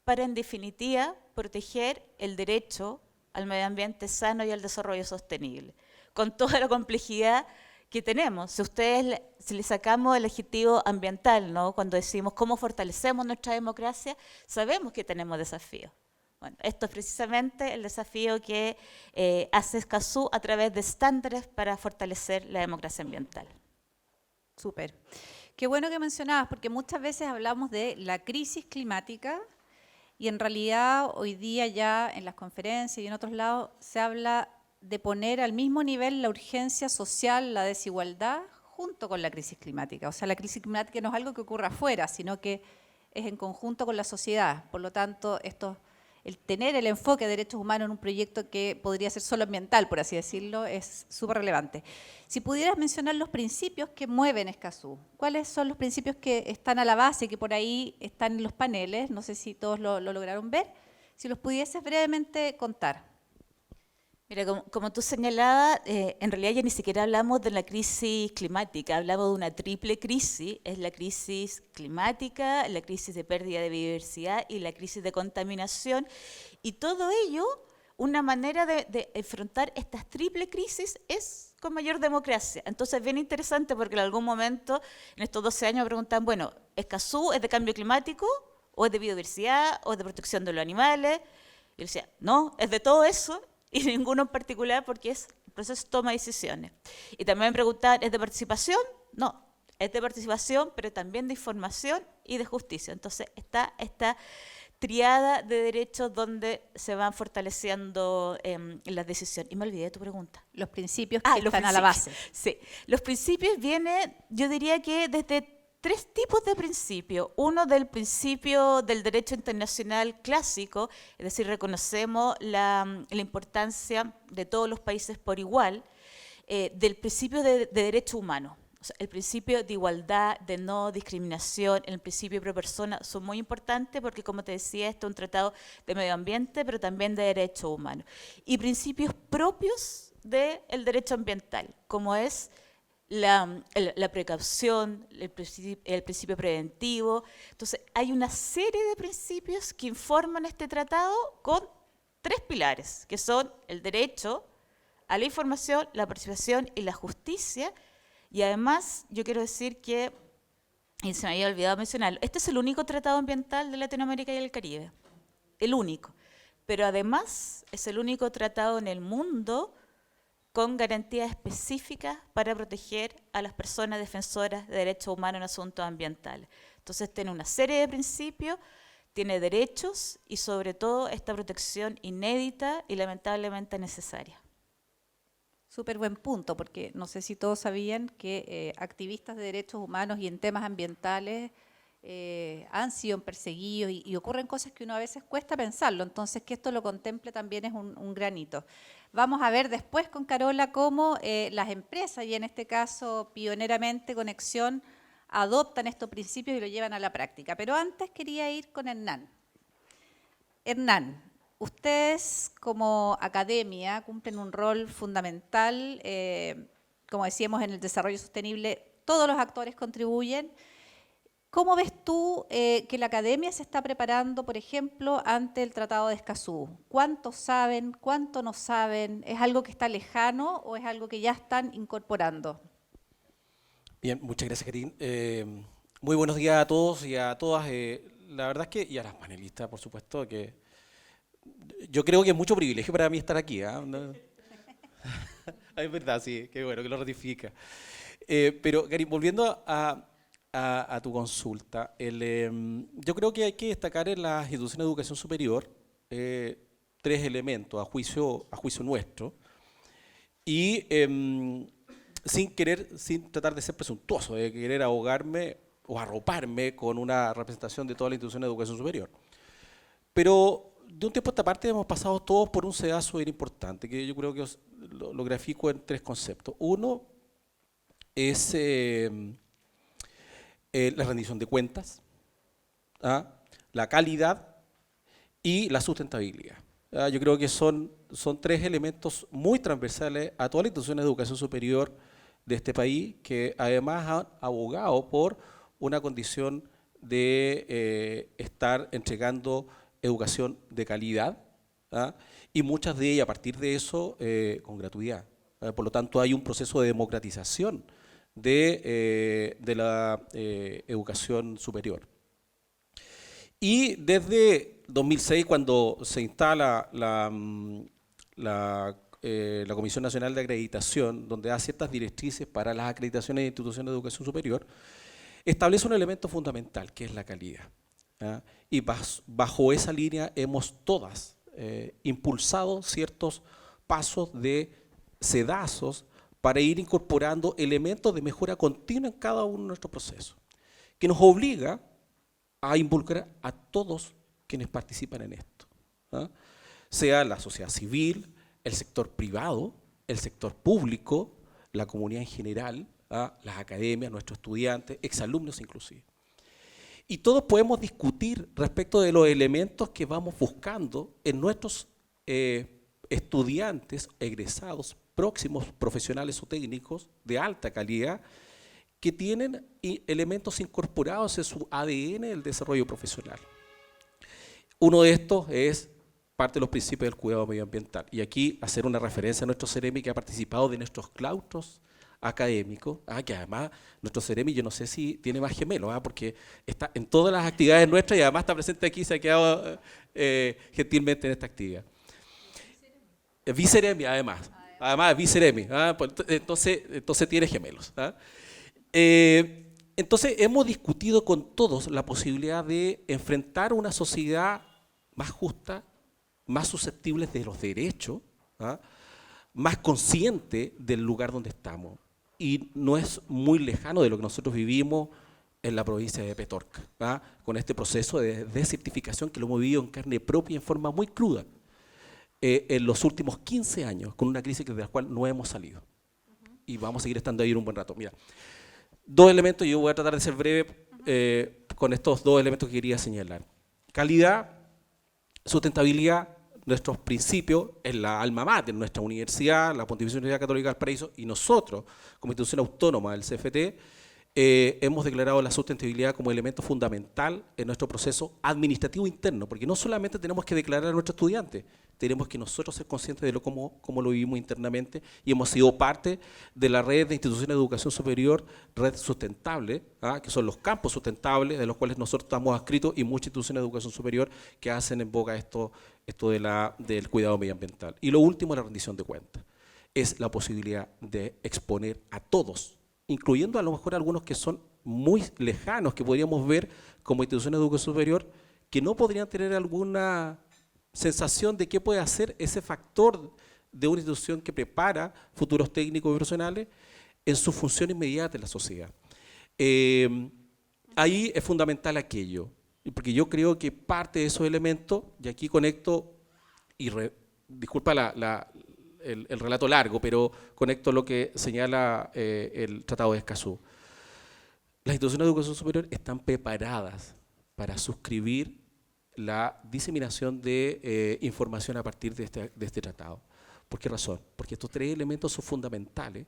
para, en definitiva, proteger el derecho al medio ambiente sano y al desarrollo sostenible, con toda la complejidad que tenemos. Si le sacamos el adjetivo ambiental, ¿no? Cuando decimos cómo fortalecemos nuestra democracia, sabemos que tenemos desafíos. Bueno, esto es precisamente el desafío que hace Escazú a través de estándares para fortalecer la democracia ambiental. Súper. Qué bueno que mencionabas, porque muchas veces hablamos de la crisis climática y en realidad hoy día ya en las conferencias y en otros lados se habla de poner al mismo nivel la urgencia social, la desigualdad, junto con la crisis climática. O sea, la crisis climática no es algo que ocurra afuera, sino que es en conjunto con la sociedad. Por lo tanto, el tener el enfoque de derechos humanos en un proyecto que podría ser solo ambiental, por así decirlo, es súper relevante. Si pudieras mencionar los principios que mueven Escazú, ¿cuáles son los principios que están a la base, que por ahí están en los paneles? No sé si todos lo lograron ver. Si los pudieses brevemente contar. Mira, como tú señalabas, en realidad ya ni siquiera hablamos de la crisis climática, hablamos de una triple crisis, es la crisis climática, la crisis de pérdida de biodiversidad y la crisis de contaminación, y todo ello, una manera de enfrentar estas triple crisis es con mayor democracia. Entonces es bien interesante porque en algún momento, en estos 12 años, me preguntan, bueno, ¿Escazú es de cambio climático, o es de biodiversidad, o es de protección de los animales? Y yo decía, no, es de todo eso, y ninguno en particular porque es el proceso de toma de decisiones. Y también me preguntaban, ¿es de participación? No, es de participación, pero también de información y de justicia. Entonces está esta triada de derechos donde se van fortaleciendo las decisiones. Y me olvidé de tu pregunta. Los principios que están a la base. Sí, los principios vienen, yo diría que desde 3 tipos de principios. Uno del principio del derecho internacional clásico, es decir, reconocemos la importancia de todos los países por igual, del principio de derecho humano. O sea, el principio de igualdad, de no discriminación, el principio pro persona son muy importantes porque, como te decía, esto es un tratado de medio ambiente, pero también de derechos humanos. Y principios propios del derecho ambiental, como es la precaución, el principio preventivo. Entonces, hay una serie de principios que informan este tratado con 3 pilares, que son el derecho a la información, la participación y la justicia. Y además, yo quiero decir que, y se me había olvidado mencionarlo, este es el único tratado ambiental de Latinoamérica y el Caribe, el único. Pero además, es el único tratado en el mundo con garantías específicas para proteger a las personas defensoras de derechos humanos en asuntos ambientales. Entonces tiene una serie de principios, tiene derechos y sobre todo esta protección inédita y lamentablemente necesaria. Súper buen punto, porque no sé si todos sabían que activistas de derechos humanos y en temas ambientales han sido perseguidos y ocurren cosas que uno a veces cuesta pensarlo, entonces que esto lo contemple también es un gran hito. Vamos a ver después con Carola cómo las empresas, y en este caso pioneramente Conexión, adoptan estos principios y lo llevan a la práctica. Pero antes quería ir con Hernán. Hernán, ustedes como academia cumplen un rol fundamental, como decíamos en el desarrollo sostenible, todos los actores contribuyen. ¿Cómo ves tú que la academia se está preparando, por ejemplo, ante el Tratado de Escazú? ¿Cuánto saben? ¿Cuánto no saben? ¿Es algo que está lejano o es algo que ya están incorporando? Bien, muchas gracias, Karin. Muy buenos días a todos y a todas. La verdad es que, y a las panelistas, por supuesto, que yo creo que es mucho privilegio para mí estar aquí. Es verdad, sí, qué bueno que lo ratifica. Pero, Karin, volviendo a tu consulta, yo creo que hay que destacar en las instituciones de educación superior 3 elementos a juicio nuestro y sin tratar de ser presuntuoso, de querer ahogarme o arroparme con una representación de toda la institución de educación superior. Pero de un tiempo a esta parte hemos pasado todos por un sedazo bien importante, que yo creo que lo grafico en 3 conceptos. Uno es la rendición de cuentas, la calidad y la sustentabilidad. Yo creo que son 3 elementos muy transversales a todas las instituciones de educación superior de este país, que además han abogado por una condición de estar entregando educación de calidad, y muchas de ellas a partir de eso con gratuidad. Por lo tanto, hay un proceso de democratización de la educación superior. Y desde 2006, cuando se instala la Comisión Nacional de Acreditación, donde da ciertas directrices para las acreditaciones de instituciones de educación superior, establece un elemento fundamental, que es la calidad. Y bajo esa línea hemos todas impulsado ciertos pasos de sedazos para ir incorporando elementos de mejora continua en cada uno de nuestros procesos, que nos obliga a involucrar a todos quienes participan en esto, sea la sociedad civil, el sector privado, el sector público, la comunidad en general, las academias, nuestros estudiantes, exalumnos inclusive. Y todos podemos discutir respecto de los elementos que vamos buscando en nuestros estudiantes, egresados, próximos profesionales o técnicos de alta calidad que tienen elementos incorporados en su ADN del desarrollo profesional. Uno de estos es parte de los principios del cuidado medioambiental. Y aquí hacer una referencia a nuestro CEREMI que ha participado de nuestros claustros académicos, que además nuestro CEREMI, yo no sé si tiene más gemelos, porque está en todas las actividades nuestras y además está presente aquí, se ha quedado gentilmente en esta actividad. Viceremi, además Viceremi, entonces tiene gemelos. Entonces hemos discutido con todos la posibilidad de enfrentar una sociedad más justa, más susceptible de los derechos, más consciente del lugar donde estamos. Y no es muy lejano de lo que nosotros vivimos en la provincia de Petorca, con este proceso de desertificación que lo hemos vivido en carne propia en forma muy cruda en los últimos 15 años, con una crisis de la cual no hemos salido. Y vamos a seguir estando ahí un buen rato. Mira, dos elementos, yo voy a tratar de ser breve con estos dos elementos que quería señalar. Calidad, sustentabilidad, nuestros principios en la alma mater, nuestra universidad, la Pontificia Universidad Católica del Paraíso, y nosotros, como institución autónoma del CFT, hemos declarado la sustentabilidad como elemento fundamental en nuestro proceso administrativo interno, porque no solamente tenemos que declarar a nuestros estudiantes, tenemos que nosotros ser conscientes de cómo lo vivimos internamente, y hemos sido parte de la red de instituciones de educación superior, red sustentable, que son los campos sustentables, de los cuales nosotros estamos adscritos, y muchas instituciones de educación superior que hacen en boca esto del cuidado medioambiental. Y lo último, la rendición de cuentas. Es la posibilidad de exponer a todos, incluyendo a lo mejor algunos que son muy lejanos, que podríamos ver como instituciones de educación superior, que no podrían tener alguna sensación de qué puede hacer ese factor de una institución que prepara futuros técnicos y profesionales en su función inmediata en la sociedad. Ahí es fundamental aquello, porque yo creo que parte de esos elementos, y aquí conecto, y disculpa el relato largo, pero conecto lo que señala el Tratado de Escazú. Las instituciones de educación superior están preparadas para suscribir la diseminación de información a partir de este tratado. ¿Por qué razón? Porque estos tres elementos son fundamentales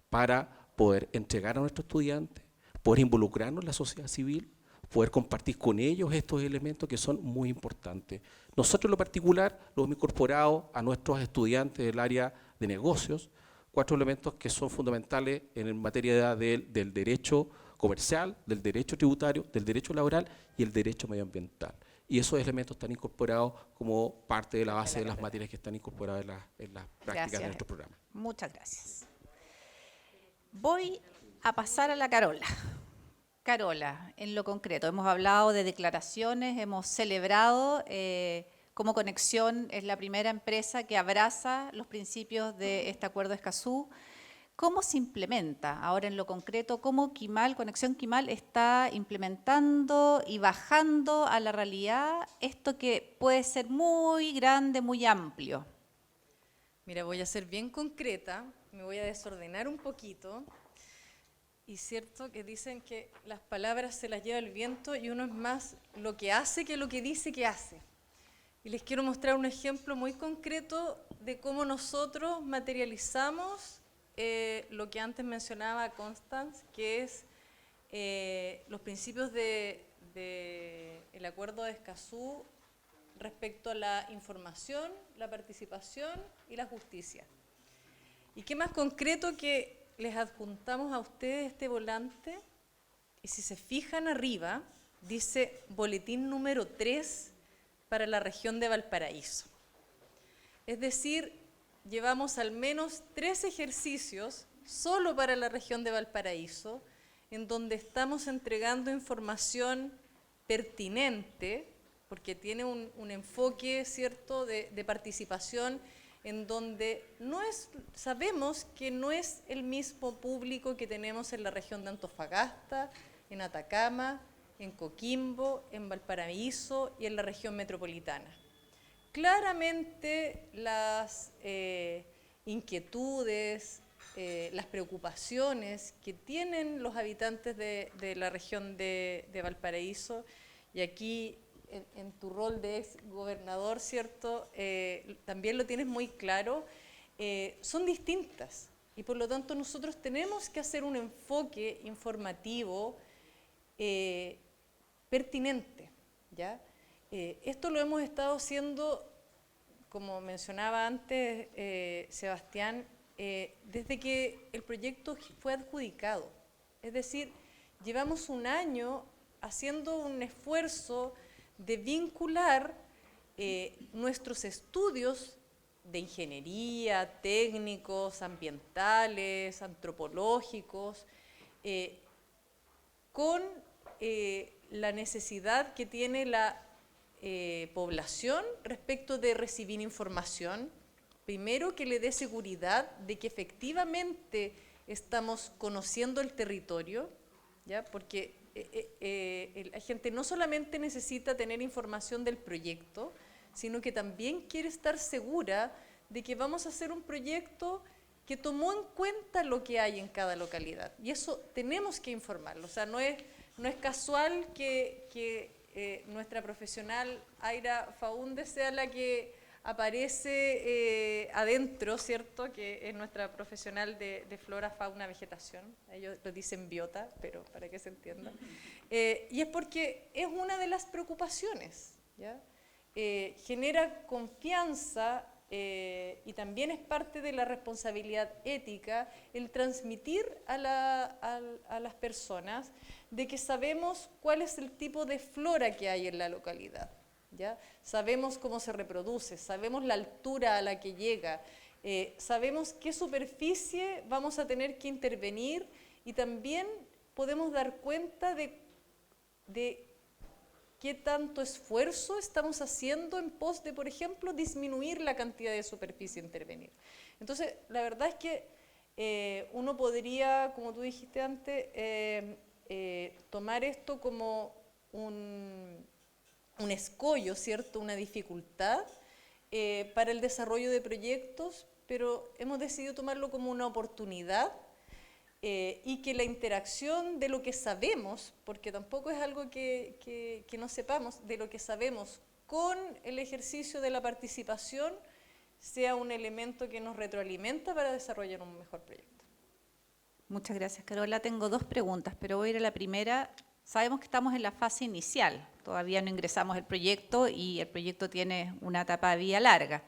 para poder entregar a nuestros estudiantes, poder involucrarnos en la sociedad civil, poder compartir con ellos estos elementos que son muy importantes. Nosotros en lo particular lo hemos incorporado a nuestros estudiantes del área de negocios, 4 elementos que son fundamentales en materia del derecho comercial, del derecho tributario, del derecho laboral y el derecho medioambiental. Y esos elementos están incorporados como parte de la base de las materias que están incorporadas en las prácticas de nuestro programa. Muchas gracias. Voy a pasar a la Carola. Carola, en lo concreto, hemos hablado de declaraciones, hemos celebrado cómo Conexión es la primera empresa que abraza los principios de este acuerdo de Escazú. ¿Cómo se implementa ahora en lo concreto? ¿Cómo Conexión Quimal está implementando y bajando a la realidad esto que puede ser muy grande, muy amplio? Mira, voy a ser bien concreta, me voy a desordenar un poquito. Y cierto que dicen que las palabras se las lleva el viento y uno es más lo que hace que lo que dice que hace. Y les quiero mostrar un ejemplo muy concreto de cómo nosotros materializamos lo que antes mencionaba Constance, que es los principios del acuerdo de Escazú respecto a la información, la participación y la justicia. ¿Y qué más concreto que les adjuntamos a ustedes este volante? Y si se fijan arriba, dice boletín número 3 para la región de Valparaíso. Es decir, llevamos al menos 3 ejercicios solo para la región de Valparaíso, en donde estamos entregando información pertinente, porque tiene un enfoque, ¿cierto?, de participación, en donde sabemos que no es el mismo público que tenemos en la región de Antofagasta, en Atacama, en Coquimbo, en Valparaíso y en la región metropolitana. Claramente las inquietudes, las preocupaciones que tienen los habitantes de la región de Valparaíso, y aquí en tu rol de ex gobernador, ¿cierto? También lo tienes muy claro, son distintas. Y por lo tanto nosotros tenemos que hacer un enfoque informativo pertinente, ¿ya? Esto lo hemos estado haciendo, como mencionaba antes Sebastián, desde que el proyecto fue adjudicado. Es decir, llevamos un año haciendo un esfuerzo de vincular nuestros estudios de ingeniería, técnicos, ambientales, antropológicos, con la necesidad que tiene la población respecto de recibir información, primero que le dé seguridad de que efectivamente estamos conociendo el territorio, ¿ya? Porque la gente no solamente necesita tener información del proyecto, sino que también quiere estar segura de que vamos a hacer un proyecto que tomó en cuenta lo que hay en cada localidad. Y eso tenemos que informarlo. O sea, no es casual que nuestra profesional Aira Faúndez sea la que aparece adentro, ¿cierto? Que es nuestra profesional de flora, fauna, vegetación. Ellos lo dicen biota, pero para que se entienda. Y es porque es una de las preocupaciones, ¿ya? Genera confianza y también es parte de la responsabilidad ética el transmitir a las personas de que sabemos cuál es el tipo de flora que hay en la localidad, ¿ya? Sabemos cómo se reproduce, sabemos la altura a la que llega, sabemos qué superficie vamos a tener que intervenir y también podemos dar cuenta de qué tanto esfuerzo estamos haciendo en pos de, por ejemplo, disminuir la cantidad de superficie a intervenir. Entonces, la verdad es que uno podría, como tú dijiste antes, tomar esto como un escollo, ¿cierto? Una dificultad para el desarrollo de proyectos, pero hemos decidido tomarlo como una oportunidad y que la interacción de lo que sabemos, porque tampoco es algo que no sepamos, de lo que sabemos con el ejercicio de la participación, sea un elemento que nos retroalimenta para desarrollar un mejor proyecto. Muchas gracias, Carola. Tengo dos preguntas, pero voy a ir a la primera. Sabemos que estamos en la fase inicial, todavía no ingresamos el proyecto y el proyecto tiene una etapa de vía larga.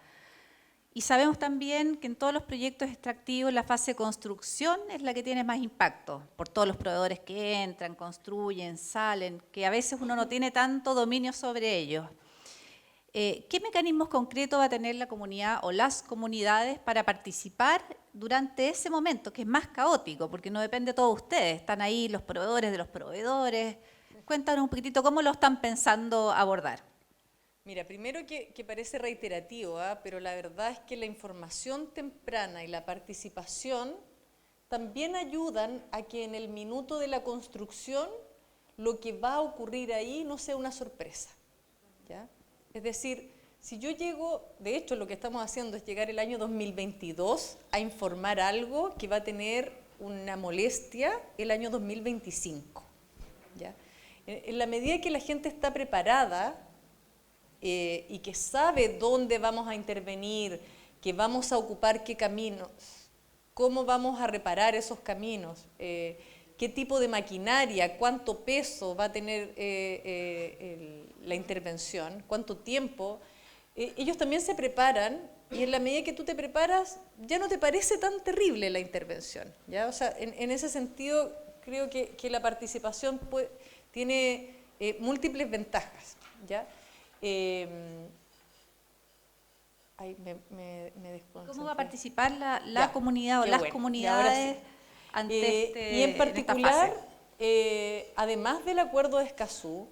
Y sabemos también que en todos los proyectos extractivos la fase de construcción es la que tiene más impacto, por todos los proveedores que entran, construyen, salen, que a veces uno no tiene tanto dominio sobre ellos. ¿Qué mecanismos concretos va a tener la comunidad o las comunidades para participar durante ese momento, que es más caótico, porque no depende de todos ustedes, están ahí los proveedores de los proveedores? Cuéntanos un poquitito cómo lo están pensando abordar. Mira, primero que parece reiterativo, pero la verdad es que la información temprana y la participación también ayudan a que en el minuto de la construcción lo que va a ocurrir ahí no sea una sorpresa, ¿ya? Es decir, si yo llego, de hecho lo que estamos haciendo es llegar el año 2022 a informar algo que va a tener una molestia el año 2025, ¿ya? En la medida que la gente está preparada y que sabe dónde vamos a intervenir, que vamos a ocupar qué caminos, cómo vamos a reparar esos caminos, qué tipo de maquinaria, cuánto peso va a tener la intervención, cuánto tiempo, ellos también se preparan y en la medida que tú te preparas ya no te parece tan terrible la intervención, ¿ya? O sea, en ese sentido creo que la participación tiene múltiples ventajas, ¿ya? ¿Cómo va a participar la comunidad o las comunidades ante y en particular, además del acuerdo de Escazú,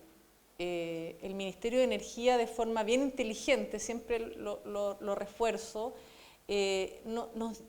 el Ministerio de Energía de forma bien inteligente, siempre lo refuerzo, nos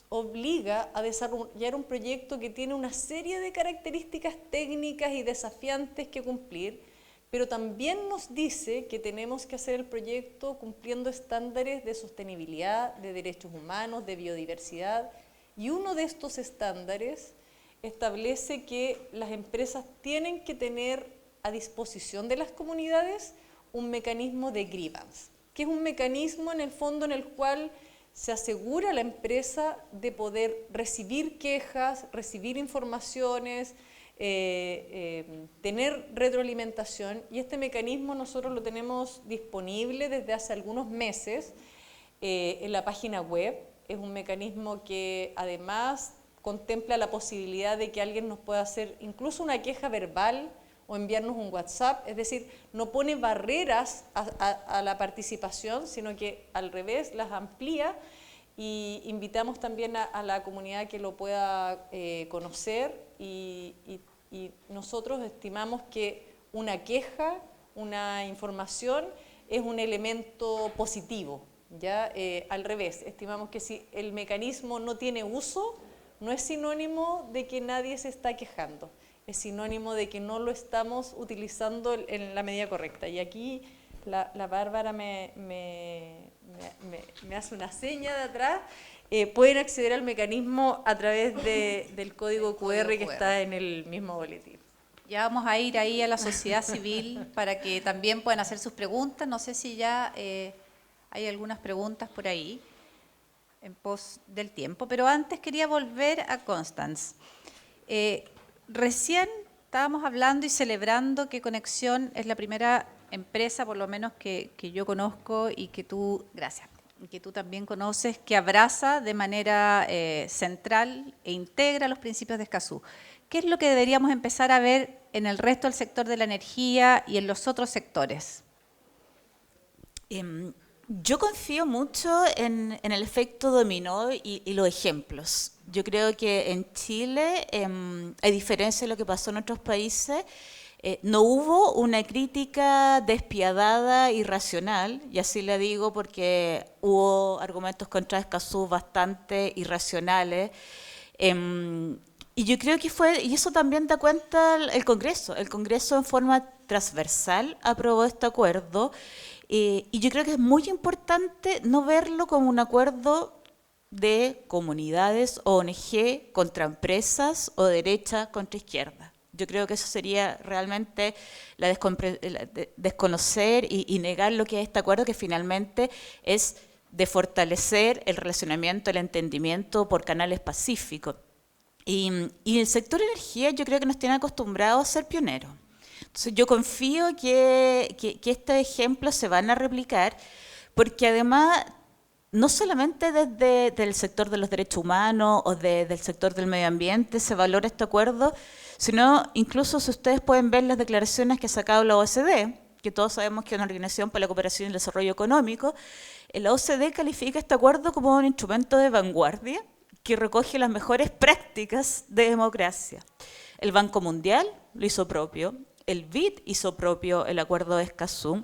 obliga a desarrollar un proyecto que tiene una serie de características técnicas y desafiantes que cumplir, pero también nos dice que tenemos que hacer el proyecto cumpliendo estándares de sostenibilidad, de derechos humanos, de biodiversidad, y uno de estos estándares establece que las empresas tienen que tener a disposición de las comunidades un mecanismo de grievance, que es un mecanismo en el fondo en el cual se asegura a la empresa de poder recibir quejas, recibir informaciones, tener retroalimentación, y este mecanismo nosotros lo tenemos disponible desde hace algunos meses en la página web. Es un mecanismo que además contempla la posibilidad de que alguien nos pueda hacer incluso una queja verbal o enviarnos un WhatsApp, es decir, no pone barreras a la participación, sino que al revés las amplía, y invitamos también a la comunidad que lo pueda conocer, y nosotros estimamos que una queja, una información es un elemento positivo, ¿ya? Al revés, estimamos que si el mecanismo no tiene uso, no es sinónimo de que nadie se está quejando, es sinónimo de que no lo estamos utilizando en la medida correcta. Y aquí la Bárbara me hace una seña de atrás. Pueden acceder al mecanismo a través del código QR que está en el mismo boletín. Ya vamos a ir ahí a la sociedad civil para que también puedan hacer sus preguntas. No sé si ya hay algunas preguntas por ahí en pos del tiempo, pero antes quería volver a Constance. Recién estábamos hablando y celebrando que Conexión es la primera empresa, por lo menos que yo conozco y que tú, gracias, que tú también conoces, que abraza de manera central e integra los principios de Escazú. ¿Qué es lo que deberíamos empezar a ver en el resto del sector de la energía y en los otros sectores? Yo confío mucho en el efecto dominó y los ejemplos. Yo creo que en Chile, a diferencia de lo que pasó en otros países, no hubo una crítica despiadada, irracional, y así le digo porque hubo argumentos contra Escazú bastante irracionales. Y yo creo que y eso también da cuenta el Congreso. El Congreso en forma transversal aprobó este acuerdo. Y yo creo que es muy importante no verlo como un acuerdo de comunidades o ONG contra empresas o derecha contra izquierda. Yo creo que eso sería realmente desconocer y negar lo que es este acuerdo, que finalmente es de fortalecer el relacionamiento, el entendimiento por canales pacíficos. Y el sector energía yo creo que nos tiene acostumbrados a ser pioneros. Entonces yo confío que estos ejemplos se van a replicar, porque además no solamente desde el sector de los derechos humanos o del sector del medio ambiente se valora este acuerdo, sino incluso si ustedes pueden ver las declaraciones que ha sacado la OCDE, que todos sabemos que es una organización para la cooperación y el desarrollo económico. La OCDE califica este acuerdo como un instrumento de vanguardia que recoge las mejores prácticas de democracia. El Banco Mundial lo hizo propio, el BID hizo propio el acuerdo de Escazú,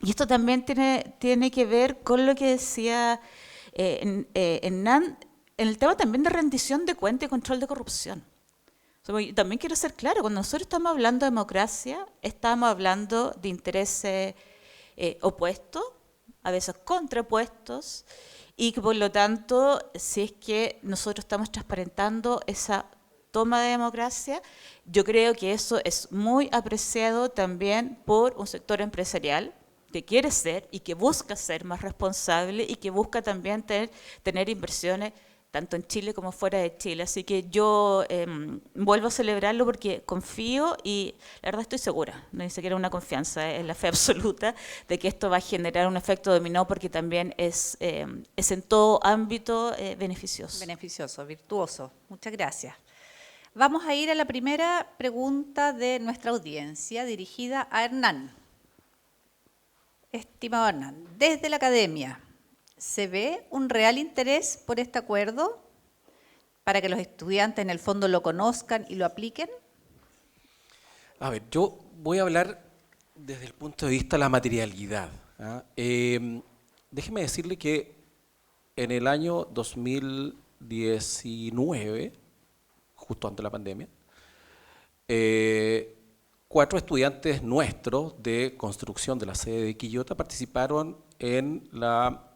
y esto también tiene que ver con lo que decía Hernán, en el tema también de rendición de cuentas y control de corrupción. También quiero ser claro, cuando nosotros estamos hablando de democracia, estamos hablando de intereses opuestos, a veces contrapuestos, y que por lo tanto, si es que nosotros estamos transparentando esa toma de democracia, yo creo que eso es muy apreciado también por un sector empresarial que quiere ser y que busca ser más responsable y que busca también tener inversiones tanto en Chile como fuera de Chile. Así que yo vuelvo a celebrarlo porque confío y la verdad estoy segura, no ni siquiera una confianza, es la fe absoluta de que esto va a generar un efecto dominó, porque también es en todo ámbito beneficioso. Beneficioso, virtuoso. Muchas gracias. Vamos a ir a la primera pregunta de nuestra audiencia, dirigida a Hernán. Estimado Hernán, desde la academia, ¿se ve un real interés por este acuerdo para que los estudiantes en el fondo lo conozcan y lo apliquen? A ver, yo voy a hablar desde el punto de vista de la materialidad. Déjeme decirle que en el año 2019, justo antes de la pandemia, 4 estudiantes nuestros de construcción de la sede de Quillota participaron en la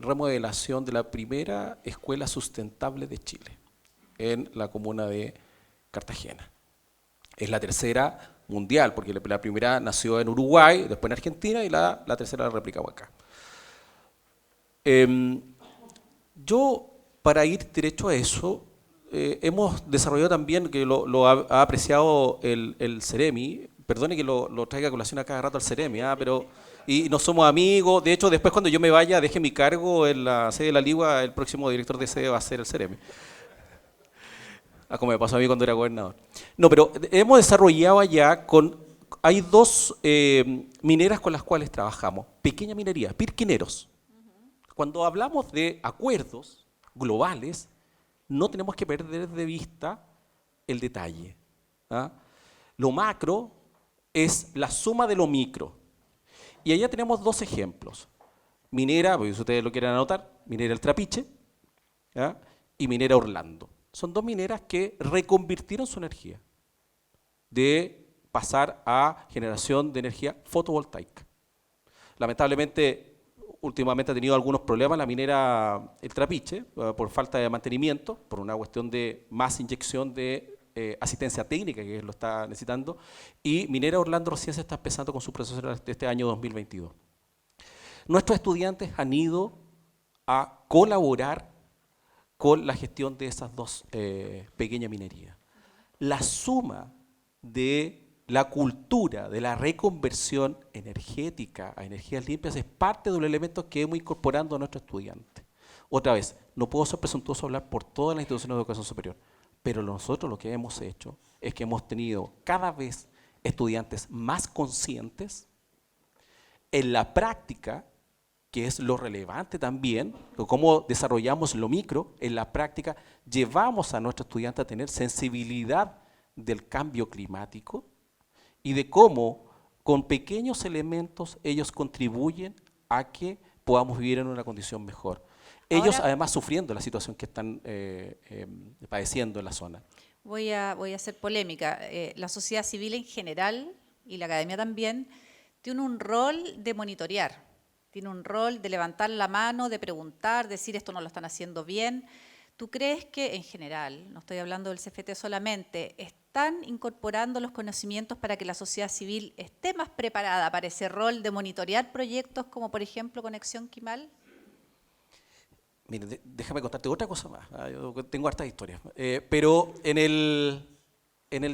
remodelación de la primera escuela sustentable de Chile, en la comuna de Cartagena. Es la tercera mundial, porque la primera nació en Uruguay, después en Argentina y la tercera la replicamos acá. Yo, para ir derecho a eso, hemos desarrollado también, que lo ha apreciado el Ceremi, perdone que lo traiga a colación a cada rato al Ceremi, pero y no somos amigos. De hecho, después cuando yo me vaya, deje mi cargo en la sede de la Ligua, el próximo director de sede va a ser el Ceremi. Como me pasó a mí cuando era gobernador. No, pero hemos desarrollado allá hay dos mineras con las cuales trabajamos. Pequeña minería, pirquineros. Cuando hablamos de acuerdos globales, no tenemos que perder de vista el detalle. Lo macro es la suma de lo micro. Y allá tenemos dos ejemplos. Minera, pues si ustedes lo quieren anotar, Minera El Trapiche, y Minera Orlando. Son dos mineras que reconvirtieron su energía de pasar a generación de energía fotovoltaica. Lamentablemente, últimamente ha tenido algunos problemas la minera El Trapiche por falta de mantenimiento, por una cuestión de más inyección de asistencia técnica que lo está necesitando, y Minera Orlando recién se está empezando con su proceso de este año 2022. Nuestros estudiantes han ido a colaborar con la gestión de esas dos pequeñas minerías. La suma de la cultura de la reconversión energética a energías limpias es parte de los elementos que hemos incorporando a nuestros estudiantes. Otra vez, no puedo ser presuntuoso hablar por todas las instituciones de educación superior, pero nosotros lo que hemos hecho es que hemos tenido cada vez estudiantes más conscientes en la práctica, que es lo relevante también, cómo desarrollamos lo micro, en la práctica llevamos a nuestros estudiantes a tener sensibilidad del cambio climático y de cómo con pequeños elementos ellos contribuyen a que podamos vivir en una condición mejor. Ellos además sufriendo la situación que están padeciendo en la zona. Voy a hacer polémica. La sociedad civil en general y la academia también tiene un rol de monitorear. Tiene un rol de levantar la mano, de preguntar, decir esto no lo están haciendo bien. ¿Tú crees que en general, no estoy hablando del CFT solamente, están incorporando los conocimientos para que la sociedad civil esté más preparada para ese rol de monitorear proyectos como por ejemplo Conexión Quimal? Mira, déjame contarte otra cosa más. Yo tengo hartas historias. Pero en el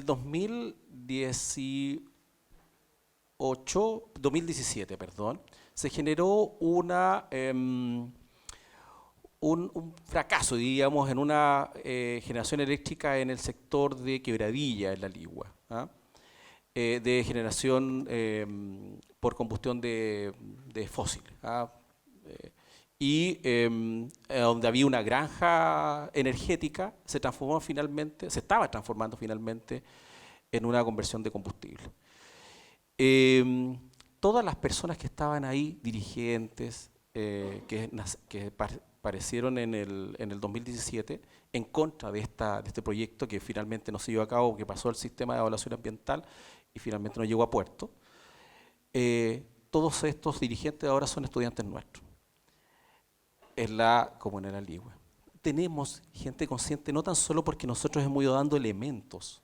2017, se generó un fracaso, digamos, en una generación eléctrica en el sector de Quebradilla, en la Ligua, de generación por combustión de fósiles. Y donde había una granja energética, se estaba transformando finalmente en una conversión de combustible. Todas las personas que estaban ahí, dirigentes, que aparecieron en el 2017 en contra de este proyecto que finalmente no se llevó a cabo, que pasó el sistema de evaluación ambiental y finalmente no llegó a puerto, todos estos dirigentes ahora son estudiantes nuestros, en la Comunera Ligua. Tenemos gente consciente, no tan solo porque nosotros hemos ido dando elementos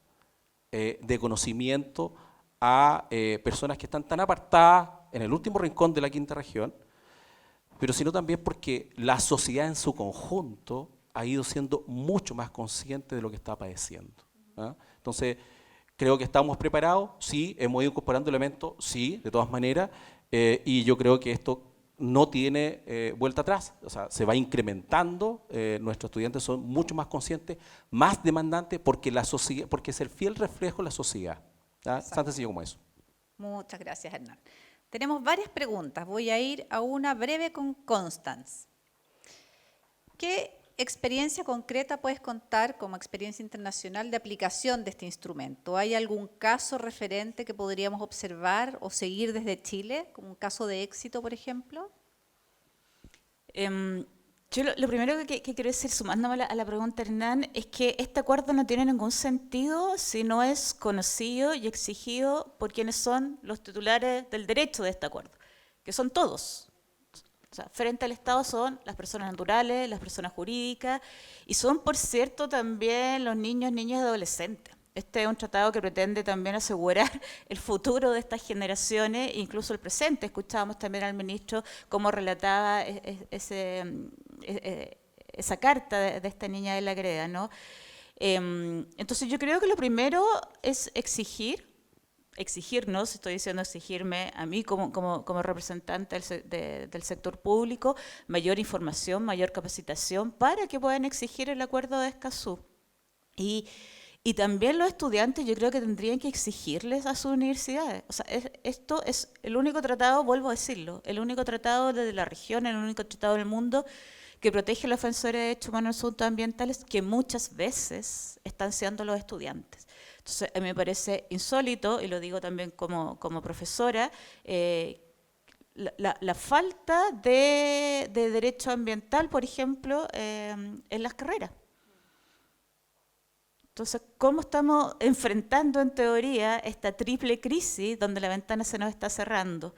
de conocimiento a personas que están tan apartadas en el último rincón de la quinta región, pero sino también porque la sociedad en su conjunto ha ido siendo mucho más consciente de lo que está padeciendo. Entonces, creo que estamos preparados, sí, hemos ido incorporando elementos, sí, de todas maneras, y yo creo que esto no tiene vuelta atrás, o sea, se va incrementando, nuestros estudiantes son mucho más conscientes, más demandantes, porque es el fiel reflejo de la sociedad. Tan sencillo como eso. Muchas gracias, Hernán. Tenemos varias preguntas. Voy a ir a una breve con Constance. ¿Qué experiencia concreta puedes contar como experiencia internacional de aplicación de este instrumento? ¿Hay algún caso referente que podríamos observar o seguir desde Chile, como un caso de éxito, por ejemplo? Yo lo primero que quiero decir, sumándome a la pregunta, Hernán, es que este acuerdo no tiene ningún sentido si no es conocido y exigido por quienes son los titulares del derecho de este acuerdo, que son todos. O sea, frente al Estado son las personas naturales, las personas jurídicas, y son, por cierto, también los niños, niñas y adolescentes. Este es un tratado que pretende también asegurar el futuro de estas generaciones, incluso el presente. Escuchábamos también al ministro cómo relataba esa carta de esta niña de la Greda, ¿no? Entonces yo creo que lo primero es exigirnos, estoy diciendo exigirme a mí como representante del sector público, mayor información, mayor capacitación para que puedan exigir el acuerdo de Escazú. Y también los estudiantes yo creo que tendrían que exigirles a sus universidades. O sea, esto es el único tratado, vuelvo a decirlo, el único tratado de la región, el único tratado del mundo que protege a los defensores de derechos humanos en asuntos ambientales, que muchas veces están siendo los estudiantes. Entonces, a mí me parece insólito, y lo digo también como profesora, la falta de derecho ambiental, por ejemplo, en las carreras. Entonces, ¿cómo estamos enfrentando en teoría esta triple crisis donde la ventana se nos está cerrando?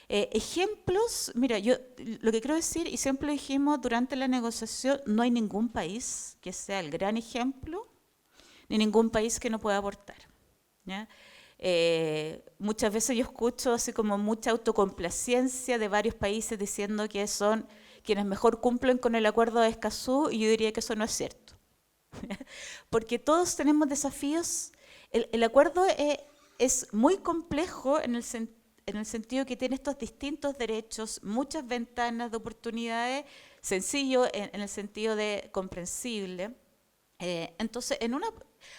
Ejemplos, mira, yo lo que quiero decir, y siempre lo dijimos durante la negociación, no hay ningún país que sea el gran ejemplo, ni ningún país que no pueda aportar, ¿ya? Muchas veces yo escucho así como mucha autocomplacencia de varios países diciendo que son quienes mejor cumplen con el acuerdo de Escazú, y yo diría que eso no es cierto. Porque todos tenemos desafíos. El acuerdo es muy complejo en el sentido que tiene estos distintos derechos, muchas ventanas de oportunidades, sencillo en el sentido de comprensible. Entonces,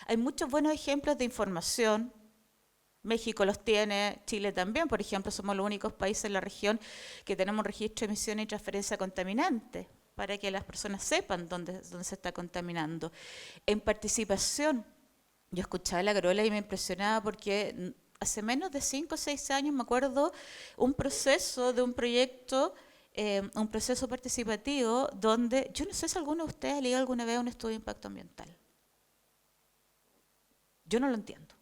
hay muchos buenos ejemplos de información. México los tiene, Chile también, por ejemplo, somos los únicos países en la región que tenemos registro de emisiones y transferencia contaminante, para que las personas sepan dónde se está contaminando. En participación, yo escuchaba a la Carola y me impresionaba porque hace menos de 5 o 6 años, me acuerdo, un proceso de un proyecto, un proceso participativo, donde, yo no sé si alguno de ustedes ha leído alguna vez un estudio de impacto ambiental. Yo no lo entiendo.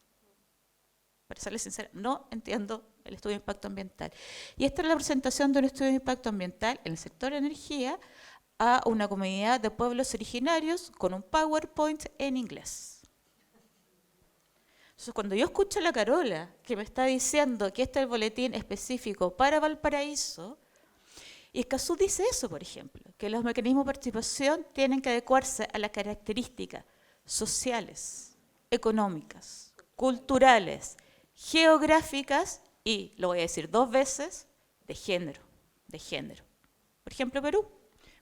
Para serles sincera, no entiendo el estudio de impacto ambiental. Y esta es la presentación de un estudio de impacto ambiental en el sector de energía a una comunidad de pueblos originarios con un PowerPoint en inglés. Entonces, cuando yo escucho a la Carola que me está diciendo que este es el boletín específico para Valparaíso, y Escazú dice eso, por ejemplo, que los mecanismos de participación tienen que adecuarse a las características sociales, económicas, culturales, geográficas y, lo voy a decir 2 veces, de género. Por ejemplo, Perú,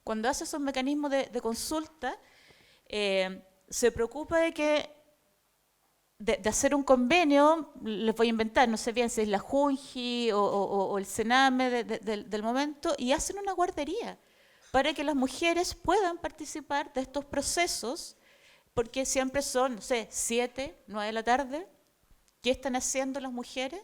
cuando hace esos mecanismos de consulta, se preocupa de hacer un convenio, les voy a inventar, no sé bien si es la Junji o el Sename del momento, y hacen una guardería para que las mujeres puedan participar de estos procesos, porque siempre son, no sé, 7, 9 de la tarde. ¿Qué están haciendo las mujeres?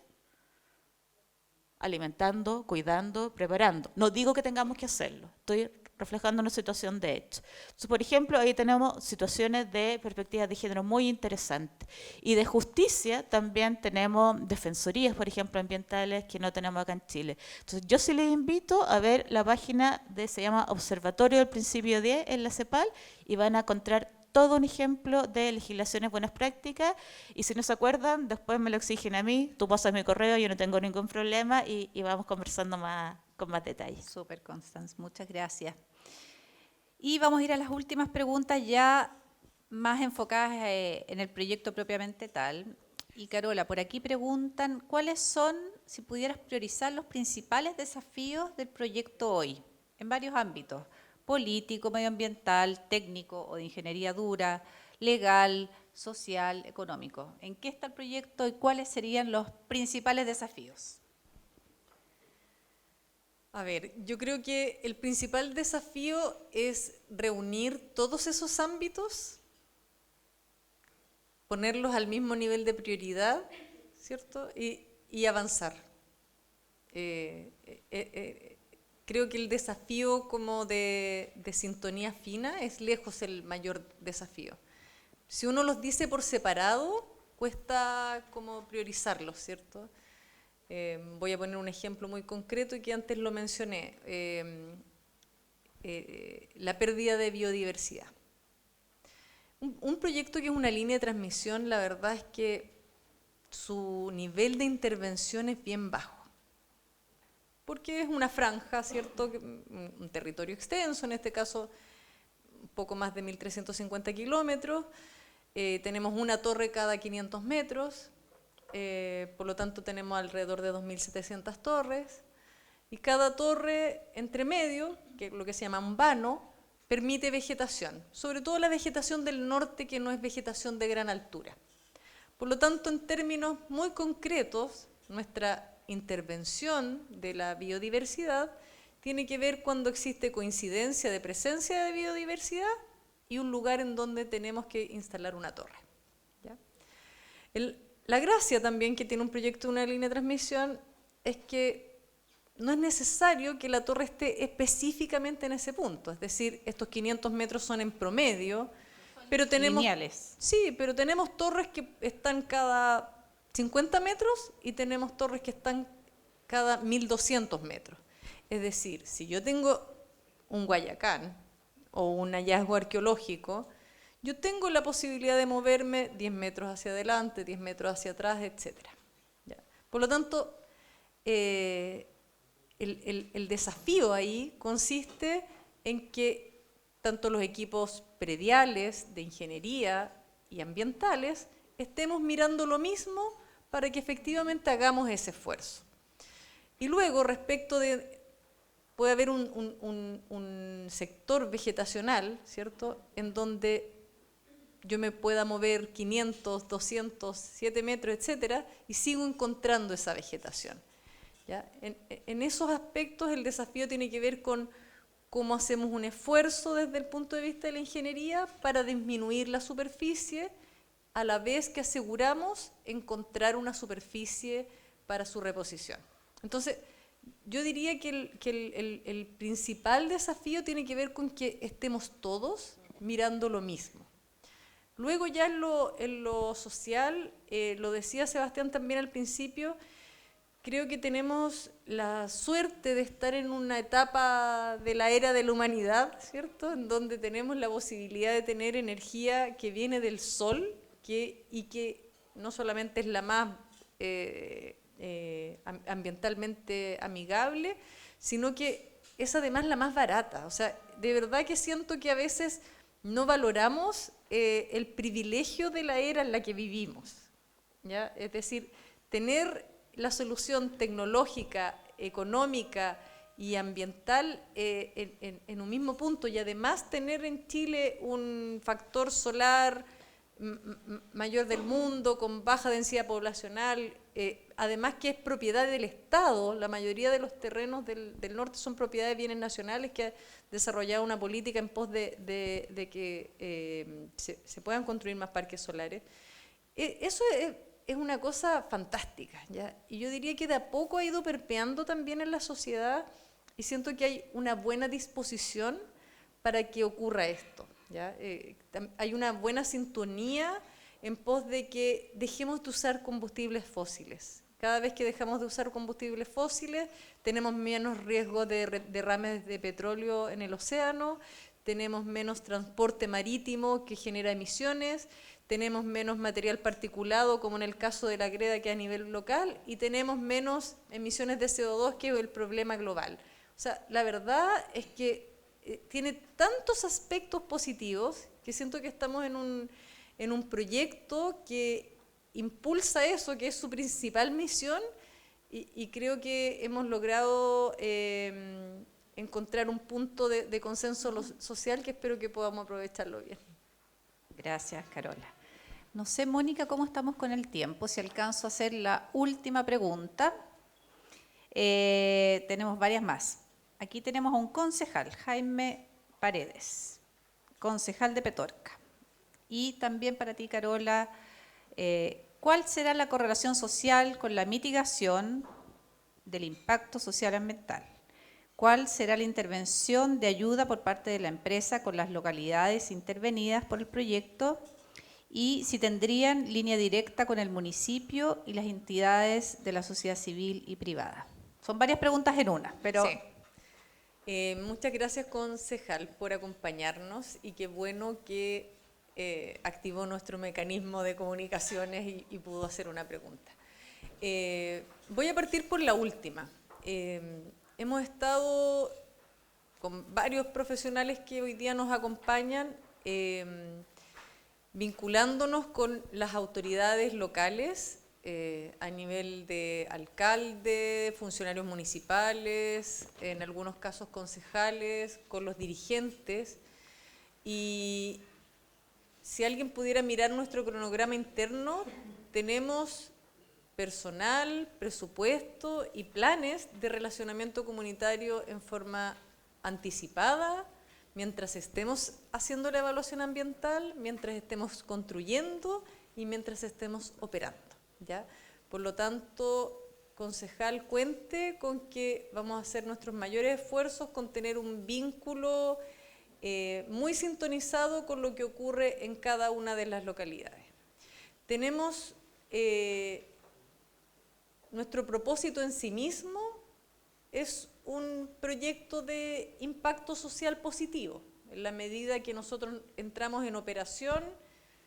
Alimentando, cuidando, preparando. No digo que tengamos que hacerlo, estoy reflejando una situación de hecho. Entonces, por ejemplo, ahí tenemos situaciones de perspectivas de género muy interesantes. Y de justicia también tenemos defensorías, por ejemplo, ambientales que no tenemos acá en Chile. Entonces, yo sí les invito a ver la página se llama Observatorio del Principio 10 en la CEPAL, y van a encontrar todo un ejemplo de legislaciones buenas prácticas, y si no se acuerdan, después me lo exigen a mí, tú pasas mi correo, yo no tengo ningún problema, y vamos conversando con más detalles. Súper, Constance, muchas gracias. Y vamos a ir a las últimas preguntas ya más enfocadas en el proyecto propiamente tal. Y Carola, por aquí preguntan, ¿cuáles son, si pudieras priorizar, los principales desafíos del proyecto hoy, en varios ámbitos? Político, medioambiental, técnico o de ingeniería dura, legal, social, económico. ¿En qué está el proyecto y cuáles serían los principales desafíos? A ver, yo creo que el principal desafío es reunir todos esos ámbitos, ponerlos al mismo nivel de prioridad, ¿cierto? Y avanzar. Creo que el desafío como de sintonía fina es lejos el mayor desafío. Si uno los dice por separado, cuesta como priorizarlos, ¿cierto? Voy a poner un ejemplo muy concreto y que antes lo mencioné. La pérdida de biodiversidad. Un proyecto que es una línea de transmisión, la verdad es que su nivel de intervención es bien bajo. Porque es una franja, ¿cierto? Un territorio extenso, en este caso un poco más de 1.350 kilómetros. Tenemos una torre cada 500 metros, por lo tanto tenemos alrededor de 2.700 torres. Y cada torre entre medio, que es lo que se llama un vano, permite vegetación, sobre todo la vegetación del norte, que no es vegetación de gran altura. Por lo tanto, en términos muy concretos, nuestra intervención de la biodiversidad tiene que ver cuando existe coincidencia de presencia de biodiversidad y un lugar en donde tenemos que instalar una torre. ¿Ya? La gracia también que tiene un proyecto de una línea de transmisión es que no es necesario que la torre esté específicamente en ese punto, es decir, estos 500 metros son en promedio, pero tenemos, lineales. Sí, pero tenemos torres que están cada 50 metros y tenemos torres que están cada 1.200 metros. Es decir, si yo tengo un Guayacán o un hallazgo arqueológico, yo tengo la posibilidad de moverme 10 metros hacia adelante, 10 metros hacia atrás, etc. ¿Ya? Por lo tanto, el desafío ahí consiste en que tanto los equipos prediales, de ingeniería y ambientales, estemos mirando lo mismo para que efectivamente hagamos ese esfuerzo. Y luego, respecto de, puede haber un sector vegetacional, ¿cierto?, en donde yo me pueda mover 500, 200, 7 metros, etcétera, y sigo encontrando esa vegetación. ¿Ya? En esos aspectos el desafío tiene que ver con cómo hacemos un esfuerzo desde el punto de vista de la ingeniería para disminuir la superficie, a la vez que aseguramos encontrar una superficie para su reposición. Entonces, yo diría que el principal desafío tiene que ver con que estemos todos mirando lo mismo. Luego ya en lo social, lo decía Sebastián también al principio, creo que tenemos la suerte de estar en una etapa de la era de la humanidad, ¿cierto?, en donde tenemos la posibilidad de tener energía que viene del sol y que no solamente es la más ambientalmente amigable, sino que es además la más barata. O sea, de verdad que siento que a veces no valoramos el privilegio de la era en la que vivimos, ¿ya? Es decir, tener la solución tecnológica, económica y ambiental en un mismo punto, y además tener en Chile un factor solar mayor del mundo, con baja densidad poblacional, además que es propiedad del Estado. La mayoría de los terrenos del norte son propiedad de bienes nacionales, que ha desarrollado una política en pos de que se puedan construir más parques solares. Eso es una cosa fantástica, ¿ya? Y yo diría que de a poco ha ido permeando también en la sociedad, y siento que hay una buena disposición para que ocurra esto, ¿ya? Hay una buena sintonía en pos de que dejemos de usar combustibles fósiles. Cada vez que dejamos de usar combustibles fósiles, tenemos menos riesgo de derrames de petróleo en el océano, tenemos menos transporte marítimo que genera emisiones, tenemos menos material particulado, como en el caso de la greda, que es a nivel local, y tenemos menos emisiones de CO2, que es el problema global. O sea, la verdad es que tiene tantos aspectos positivos que siento que estamos en un proyecto que impulsa eso, que es su principal misión, y creo que hemos logrado encontrar un punto de consenso social que espero que podamos aprovecharlo bien. Gracias, Carola. No sé, Mónica, cómo estamos con el tiempo, si alcanzo a hacer la última pregunta. Tenemos varias más. Aquí tenemos a un concejal, Jaime Paredes, concejal de Petorca. Y también para ti, Carola, ¿cuál será la correlación social con la mitigación del impacto social ambiental? ¿Cuál será la intervención de ayuda por parte de la empresa con las localidades intervenidas por el proyecto? Y si tendrían línea directa con el municipio y las entidades de la sociedad civil y privada. Son varias preguntas en una, pero... Sí. Muchas gracias, concejal, por acompañarnos, y qué bueno que activó nuestro mecanismo de comunicaciones y pudo hacer una pregunta. Voy a partir por la última. Hemos estado con varios profesionales que hoy día nos acompañan, vinculándonos con las autoridades locales a nivel de alcalde, funcionarios municipales, en algunos casos concejales, con los dirigentes. Y si alguien pudiera mirar nuestro cronograma interno, tenemos personal, presupuesto y planes de relacionamiento comunitario en forma anticipada, mientras estemos haciendo la evaluación ambiental, mientras estemos construyendo y mientras estemos operando, ¿ya? Por lo tanto, concejal, cuente con que vamos a hacer nuestros mayores esfuerzos con tener un vínculo muy sintonizado con lo que ocurre en cada una de las localidades. Tenemos nuestro propósito en sí mismo es un proyecto de impacto social positivo. En la medida que nosotros entramos en operación,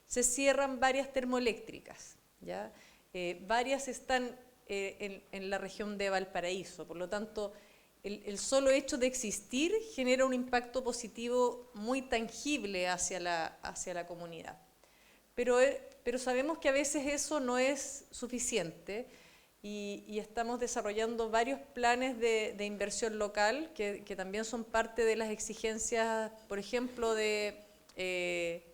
se cierran varias termoeléctricas, ¿ya? Varias están en la región de Valparaíso, por lo tanto, el solo hecho de existir genera un impacto positivo muy tangible hacia la comunidad. Pero sabemos que a veces eso no es suficiente y estamos desarrollando varios planes de inversión local que también son parte de las exigencias, por ejemplo, de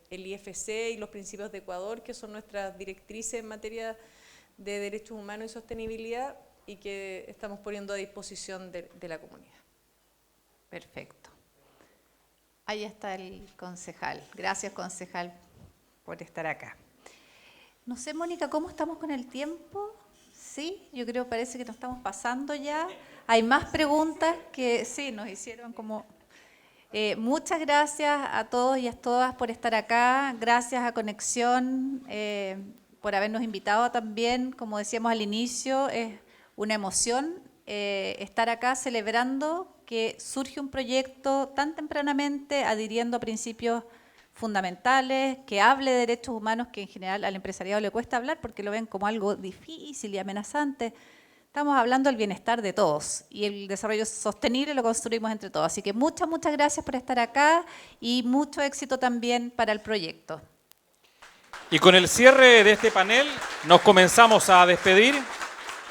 el IFC y los principios de Ecuador, que son nuestras directrices en materia de derechos humanos y sostenibilidad, y que estamos poniendo a disposición de la comunidad. Perfecto. Ahí está el concejal. Gracias, concejal, por estar acá. No sé, Mónica, ¿cómo estamos con el tiempo? Sí, yo creo, parece que nos estamos pasando ya. Hay más preguntas que sí, nos hicieron como... muchas gracias a todos y a todas por estar acá. Gracias a Conexión por habernos invitado también. Como decíamos al inicio, es una emoción estar acá celebrando que surge un proyecto tan tempranamente, adhiriendo a principios fundamentales, que hable de derechos humanos, que en general al empresariado le cuesta hablar porque lo ven como algo difícil y amenazante. Estamos hablando del bienestar de todos y el desarrollo sostenible lo construimos entre todos. Así que muchas gracias por estar acá y mucho éxito también para el proyecto. Y con el cierre de este panel nos comenzamos a despedir.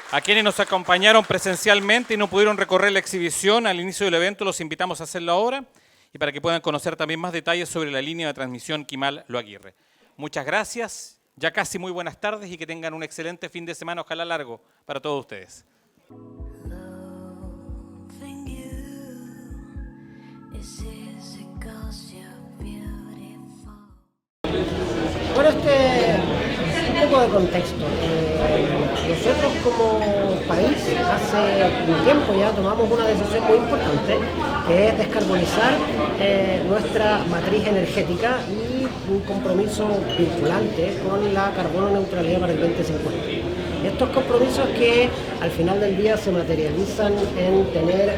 A quienes nos acompañaron presencialmente y no pudieron recorrer la exhibición al inicio del evento, los invitamos a hacerlo ahora y para que puedan conocer también más detalles sobre la línea de transmisión Quimal-Lo Aguirre. Muchas gracias, ya casi muy buenas tardes y que tengan un excelente fin de semana, ojalá largo, para todos ustedes. Bueno, un poco de contexto. Nosotros como país hace un tiempo ya tomamos una decisión muy importante, que es descarbonizar nuestra matriz energética y un compromiso vinculante con la carbono neutralidad para el 2050. Estos compromisos que al final del día se materializan en tener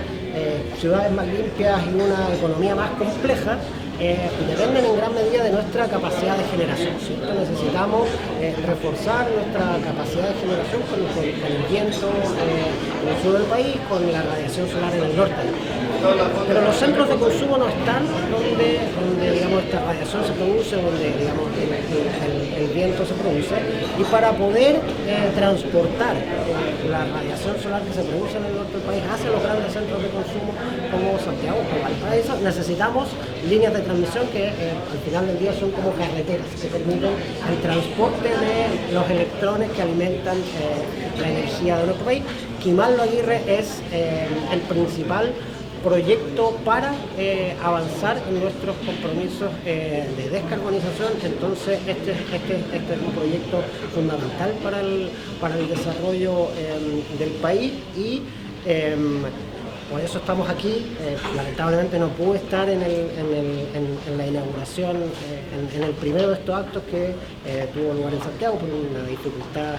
ciudades más limpias y una economía más compleja, dependen en gran medida de nuestra capacidad de generación, ¿cierto? Necesitamos reforzar nuestra capacidad de generación con el viento en el sur del país, con la radiación solar en el norte. Pero los centros de consumo no están donde digamos, esta radiación se produce, donde digamos, el viento se produce, y para poder transportar la radiación solar que se produce en el norte del país hacia los grandes centros de consumo como Santiago o Valparaíso, necesitamos líneas de transmisión que al final del día son como carreteras que permiten el transporte de los electrones que alimentan la energía de nuestro país. Quimal-Lo Aguirre es el principal proyecto para avanzar en nuestros compromisos de descarbonización. Entonces este es un proyecto fundamental para el desarrollo del país y por eso estamos aquí. Lamentablemente no pude estar en la inauguración, en el primero de estos actos que tuvo lugar en Santiago por una dificultad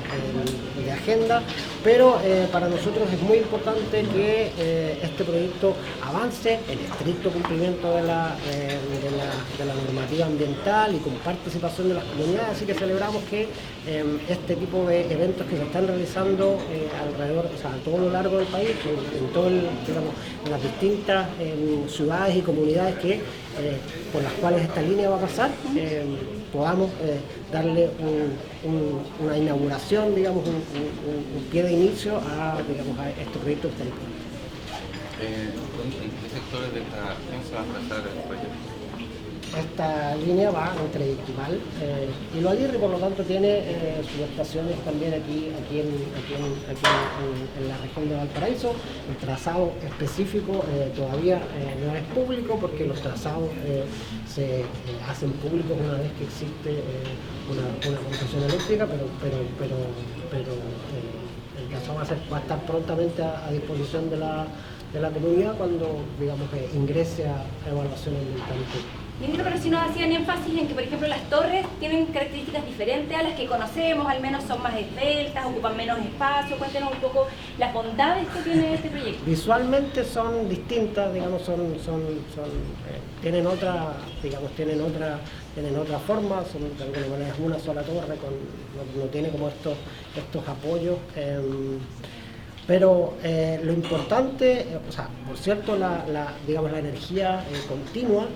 de agenda, pero para nosotros es muy importante que este proyecto avance en estricto cumplimiento de la normativa ambiental y con participación de las comunidades, así que celebramos que este tipo de eventos que se están realizando alrededor, o sea, a todo lo largo del país, en todo digamos, en las distintas ciudades y comunidades por las cuales esta línea va a pasar, podamos darle una inauguración, digamos, un pie de inicio a este proyecto que está en pie. ¿En qué sectores de esta región se va a trazar el proyecto? Esta línea va entre Iquimal y Lo Aguirre, por lo tanto tiene sus estaciones también aquí en la región de Valparaíso. El trazado específico todavía no es público porque los trazados se hacen públicos una vez que existe una concesión eléctrica, pero el trazado va a estar prontamente a disposición de la comunidad cuando, digamos, ingrese a evaluación ambiental. Pero si nos hacían énfasis en que, por ejemplo, las torres tienen características diferentes a las que conocemos, al menos son más esbeltas, ocupan menos espacio. Cuéntenos un poco las bondades que tiene este proyecto. Visualmente son distintas, digamos, tienen otra forma, son de alguna manera una sola torre, no tiene como estos apoyos. Pero lo importante, o sea, por cierto, la energía continua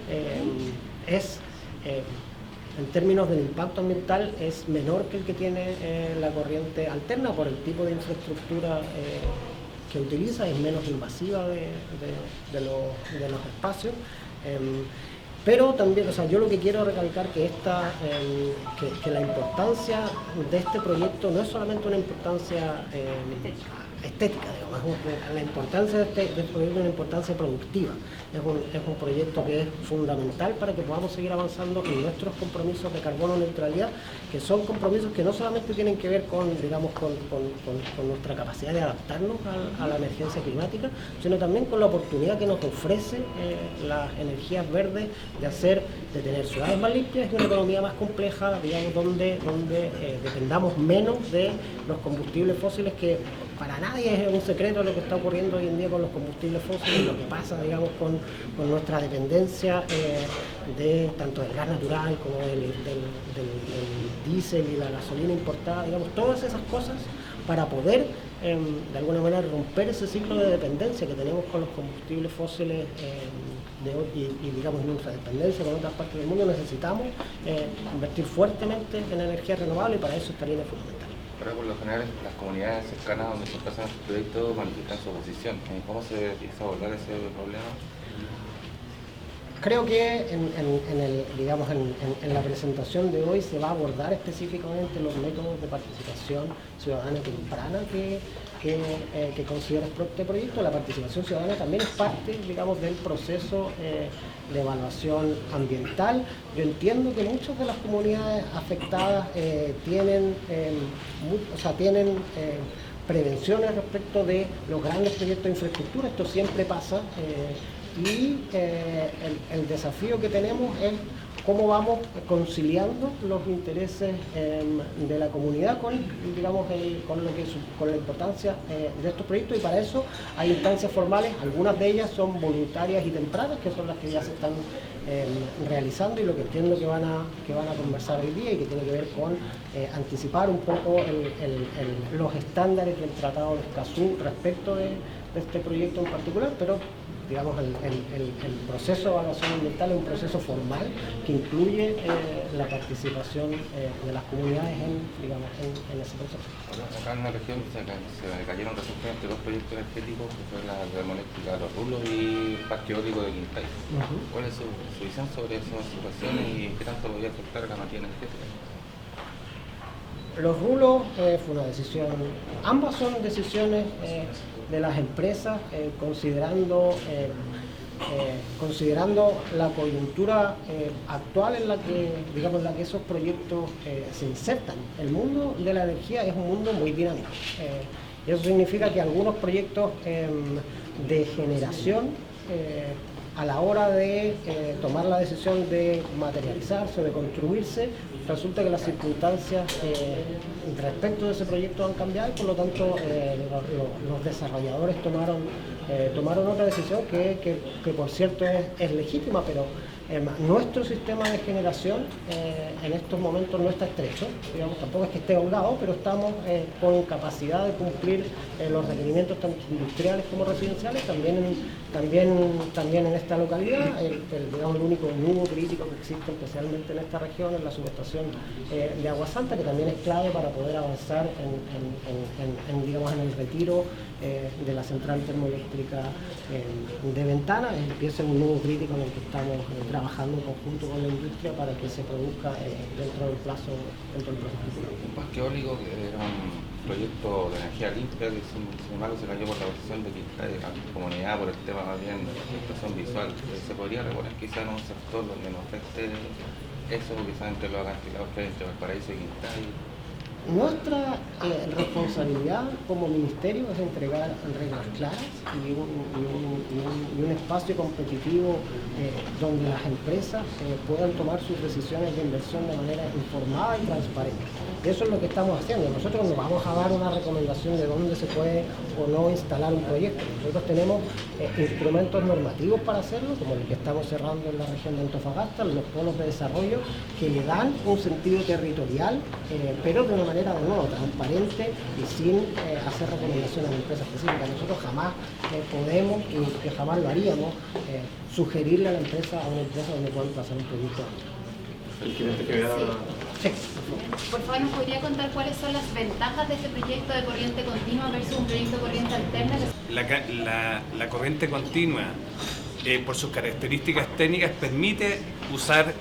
es, en términos del impacto ambiental, es menor que el que tiene la corriente alterna por el tipo de infraestructura que utiliza, es menos invasiva de los espacios. Pero también, o sea, yo lo que quiero recalcar que la importancia de este proyecto no es solamente una importancia estética, digamos, la importancia de este proyecto es una importancia productiva. Es un proyecto que es fundamental para que podamos seguir avanzando en nuestros compromisos de carbono neutralidad, que son compromisos que no solamente tienen que ver con nuestra capacidad de adaptarnos a la emergencia climática, sino también con la oportunidad que nos ofrece las energías verdes de tener ciudades más limpias y una economía más compleja, digamos, donde dependamos menos de los combustibles fósiles, que para nadie es un secreto lo que está ocurriendo hoy en día con los combustibles fósiles, lo que pasa, digamos, con nuestra dependencia de tanto del gas natural como del diésel y la gasolina importada, digamos, todas esas cosas para poder de alguna manera romper ese ciclo de dependencia que tenemos con los combustibles fósiles y digamos nuestra dependencia con otras partes del mundo. Necesitamos invertir fuertemente en energía renovable y para eso esta línea es fundamental. Pero por lo general las comunidades cercanas donde se pasan estos proyectos manifiestan su oposición. ¿Cómo se empieza a abordar ese problema? Creo que en la presentación de hoy se va a abordar específicamente los métodos de participación ciudadana temprana que considera este proyecto. La participación ciudadana también es parte, digamos, del proceso de evaluación ambiental. Yo entiendo que muchas de las comunidades afectadas tienen prevenciones respecto de los grandes proyectos de infraestructura. Esto siempre pasa. Y el desafío que tenemos es cómo vamos conciliando los intereses de la comunidad con la importancia de estos proyectos, y para eso hay instancias formales, algunas de ellas son voluntarias y tempranas, que son las que ya se están realizando, y lo que entiendo que van a conversar hoy día y que tiene que ver con anticipar un poco los estándares del Tratado de Escazú respecto de este proyecto en particular, pero digamos, el proceso de evaluación ambiental es un proceso formal que incluye la participación de las comunidades en ese proceso. Acá en la región se cayeron recientemente dos proyectos energéticos, que fue la termoeléctrica Los Rulos y el Parque Eólico de Quintay. ¿Cuál es su visión sobre esa situación y qué tanto podría afectar a la materia energética? Los rulos fue una decisión, ambas son decisiones de las empresas, considerando la coyuntura actual en la que esos proyectos se insertan. El mundo de la energía es un mundo muy dinámico. Y eso significa que algunos proyectos de generación a la hora de tomar la decisión de materializarse o de construirse, resulta que las circunstancias respecto de ese proyecto han cambiado y por lo tanto los desarrolladores tomaron otra decisión que por cierto es legítima, pero nuestro sistema de generación en estos momentos no está estrecho, digamos, tampoco es que esté holgado, pero estamos con capacidad de cumplir los requerimientos tanto industriales como residenciales, también en esta localidad. Digamos, el único nudo crítico que existe especialmente en esta región es la subestación de Agua Santa, que también es clave para poder avanzar digamos, en el retiro de la central termoeléctrica de Ventana. Ese es un nudo crítico en el que estamos trabajando en conjunto con la industria para que se produzca dentro del plazo futuro. Un parque eólico que era un proyecto de energía limpia que sin embargo se cayó por la posición de la comunidad por el tema más bien de expresión visual. ¿Se podría reponer quizá en un sector donde no afecte eso, quizá entre los acantilados que hay entre Valparaíso y Quintay? Nuestra responsabilidad como ministerio es entregar reglas claras y un espacio competitivo donde las empresas puedan tomar sus decisiones de inversión de manera informada y transparente. Eso es lo que estamos haciendo. Nosotros no vamos a dar una recomendación de dónde se puede o no instalar un proyecto. Nosotros tenemos instrumentos normativos para hacerlo, como el que estamos cerrando en la región de Antofagasta, los polos de desarrollo, que le dan un sentido territorial, pero de una manera de nuevo transparente y sin hacer recomendaciones a una empresa específica. Nosotros jamás podemos, y que jamás lo haríamos, sugerirle a una empresa donde puedan pasar un proyecto. Sí. Por favor, ¿nos podría contar cuáles son las ventajas de este proyecto de corriente continua versus un proyecto de corriente alterna? La corriente continua, por sus características técnicas, permite usar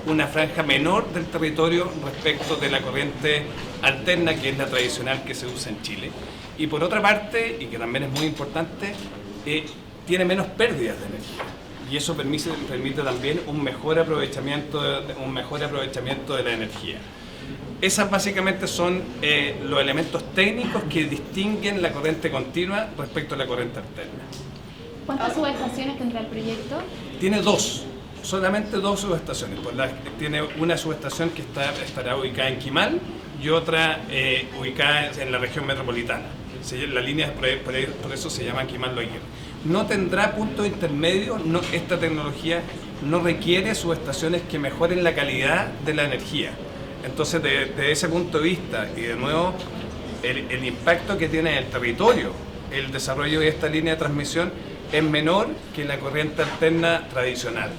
una franja menor del territorio respecto de la corriente alterna, que es la tradicional que se usa en Chile. Y por otra parte, y que también es muy importante, tiene menos pérdidas de energía. Y eso permite también un mejor aprovechamiento de la energía. Esas básicamente son los elementos técnicos que distinguen la corriente continua respecto a la corriente alterna. ¿Cuántas subestaciones tendrá el proyecto? Tiene solamente dos subestaciones. Tiene una subestación que estará ubicada en Quimal y otra ubicada en la región metropolitana. La línea por eso se llama Quimal Loaguirre. No tendrá puntos intermedios, esta tecnología no requiere subestaciones que mejoren la calidad de la energía. Entonces, desde ese punto de vista, y de nuevo, el impacto que tiene en el territorio el desarrollo de esta línea de transmisión es menor que la corriente alterna tradicional.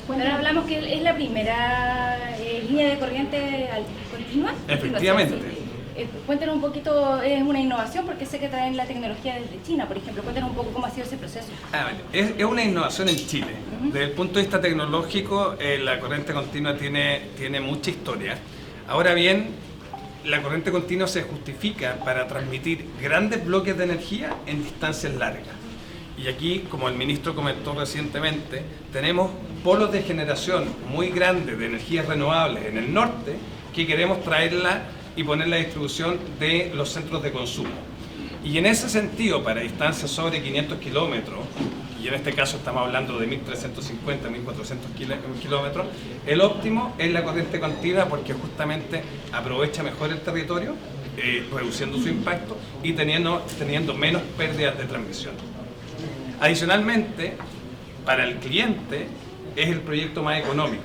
Ahora hablamos que es la primera línea de corriente continua. Efectivamente. Cuéntanos un poquito, es una innovación porque sé que traen la tecnología desde China, por ejemplo. Cuéntanos un poco cómo ha sido ese proceso. Es una innovación en Chile. Desde el punto de vista tecnológico, la corriente continua tiene mucha historia. Ahora bien, la corriente continua se justifica para transmitir grandes bloques de energía en distancias largas. Y aquí, como el ministro comentó recientemente, tenemos polos de generación muy grandes de energías renovables en el norte que queremos traerla y poner la distribución de los centros de consumo. Y en ese sentido, para distancias sobre 500 kilómetros, y en este caso estamos hablando de 1.350, 1.400 kilómetros, el óptimo es la corriente continua porque justamente aprovecha mejor el territorio, reduciendo su impacto y teniendo menos pérdidas de transmisión. Adicionalmente, para el cliente es el proyecto más económico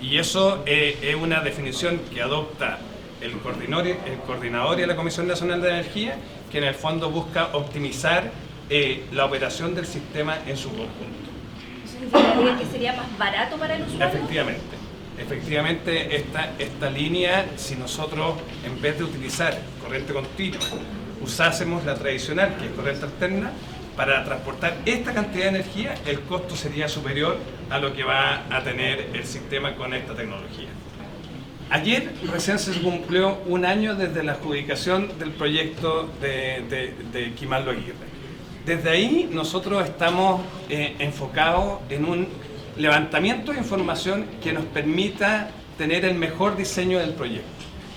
y eso es una definición que adopta el coordinador y la Comisión Nacional de Energía, que en el fondo busca optimizar la operación del sistema en su conjunto. ¿Eso significaría que sería más barato para el usuario? Efectivamente esta línea, si nosotros en vez de utilizar corriente continua, usásemos la tradicional, que es corriente alterna, para transportar esta cantidad de energía, el costo sería superior a lo que va a tener el sistema con esta tecnología. Ayer recién se cumplió un año desde la adjudicación del proyecto de Quimal Loaguirre. Desde ahí nosotros estamos enfocados en un levantamiento de información que nos permita tener el mejor diseño del proyecto.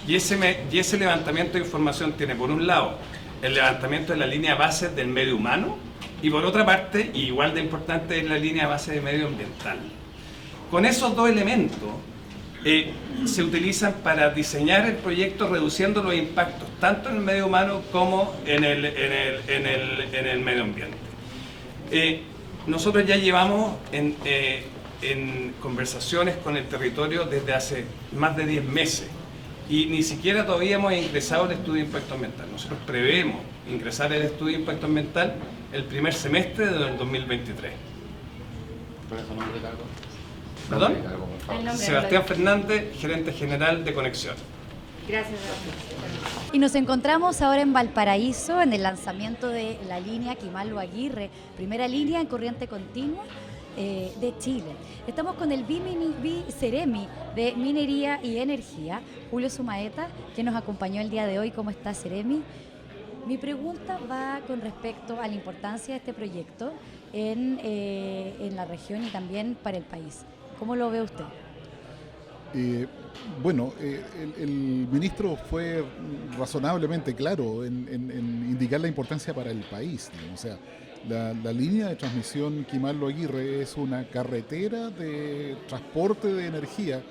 Y ese levantamiento de información tiene, por un lado, el levantamiento de la línea base del medio humano, y por otra parte, igual de importante, es la línea base de medioambiental. Con esos dos elementos se utilizan para diseñar el proyecto reduciendo los impactos tanto en el medio humano como en el medio ambiente. Nosotros ya llevamos en conversaciones con el territorio desde hace más de 10 meses y ni siquiera todavía hemos ingresado el estudio de impacto ambiental. Nosotros prevemos ingresar el estudio de impacto ambiental el primer semestre del 2023. ¿Cuál es su nombre de cargo? ¿Perdón? Nombre de cargo, por favor. Sebastián Fernández, gerente general de Conexión. Gracias. Y nos encontramos ahora en Valparaíso en el lanzamiento de la línea Quimallo Aguirre, primera línea en corriente continua de Chile. Estamos con el Viceremi de Minería y Energía, Julio Sumaeta, que nos acompañó el día de hoy. ¿Cómo está, Ceremi? Mi pregunta va con respecto a la importancia de este proyecto en la región y también para el país. ¿Cómo lo ve usted? Bueno, el ministro fue razonablemente claro en indicar la importancia para el país, ¿no? O sea, la línea de transmisión Quimallo Aguirre es una carretera de transporte de energía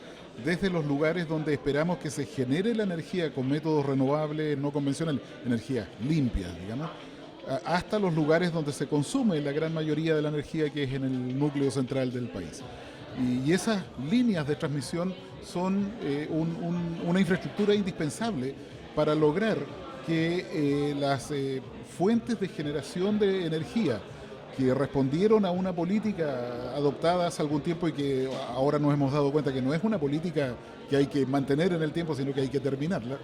desde los lugares donde esperamos que se genere la energía con métodos renovables, no convencionales, energías limpias, digamos, hasta los lugares donde se consume la gran mayoría de la energía, que es en el núcleo central del país. Y esas líneas de transmisión son una infraestructura indispensable para lograr que las fuentes de generación de energía que respondieron a una política adoptada hace algún tiempo y que ahora nos hemos dado cuenta que no es una política que hay que mantener en el tiempo, sino que hay que terminarla,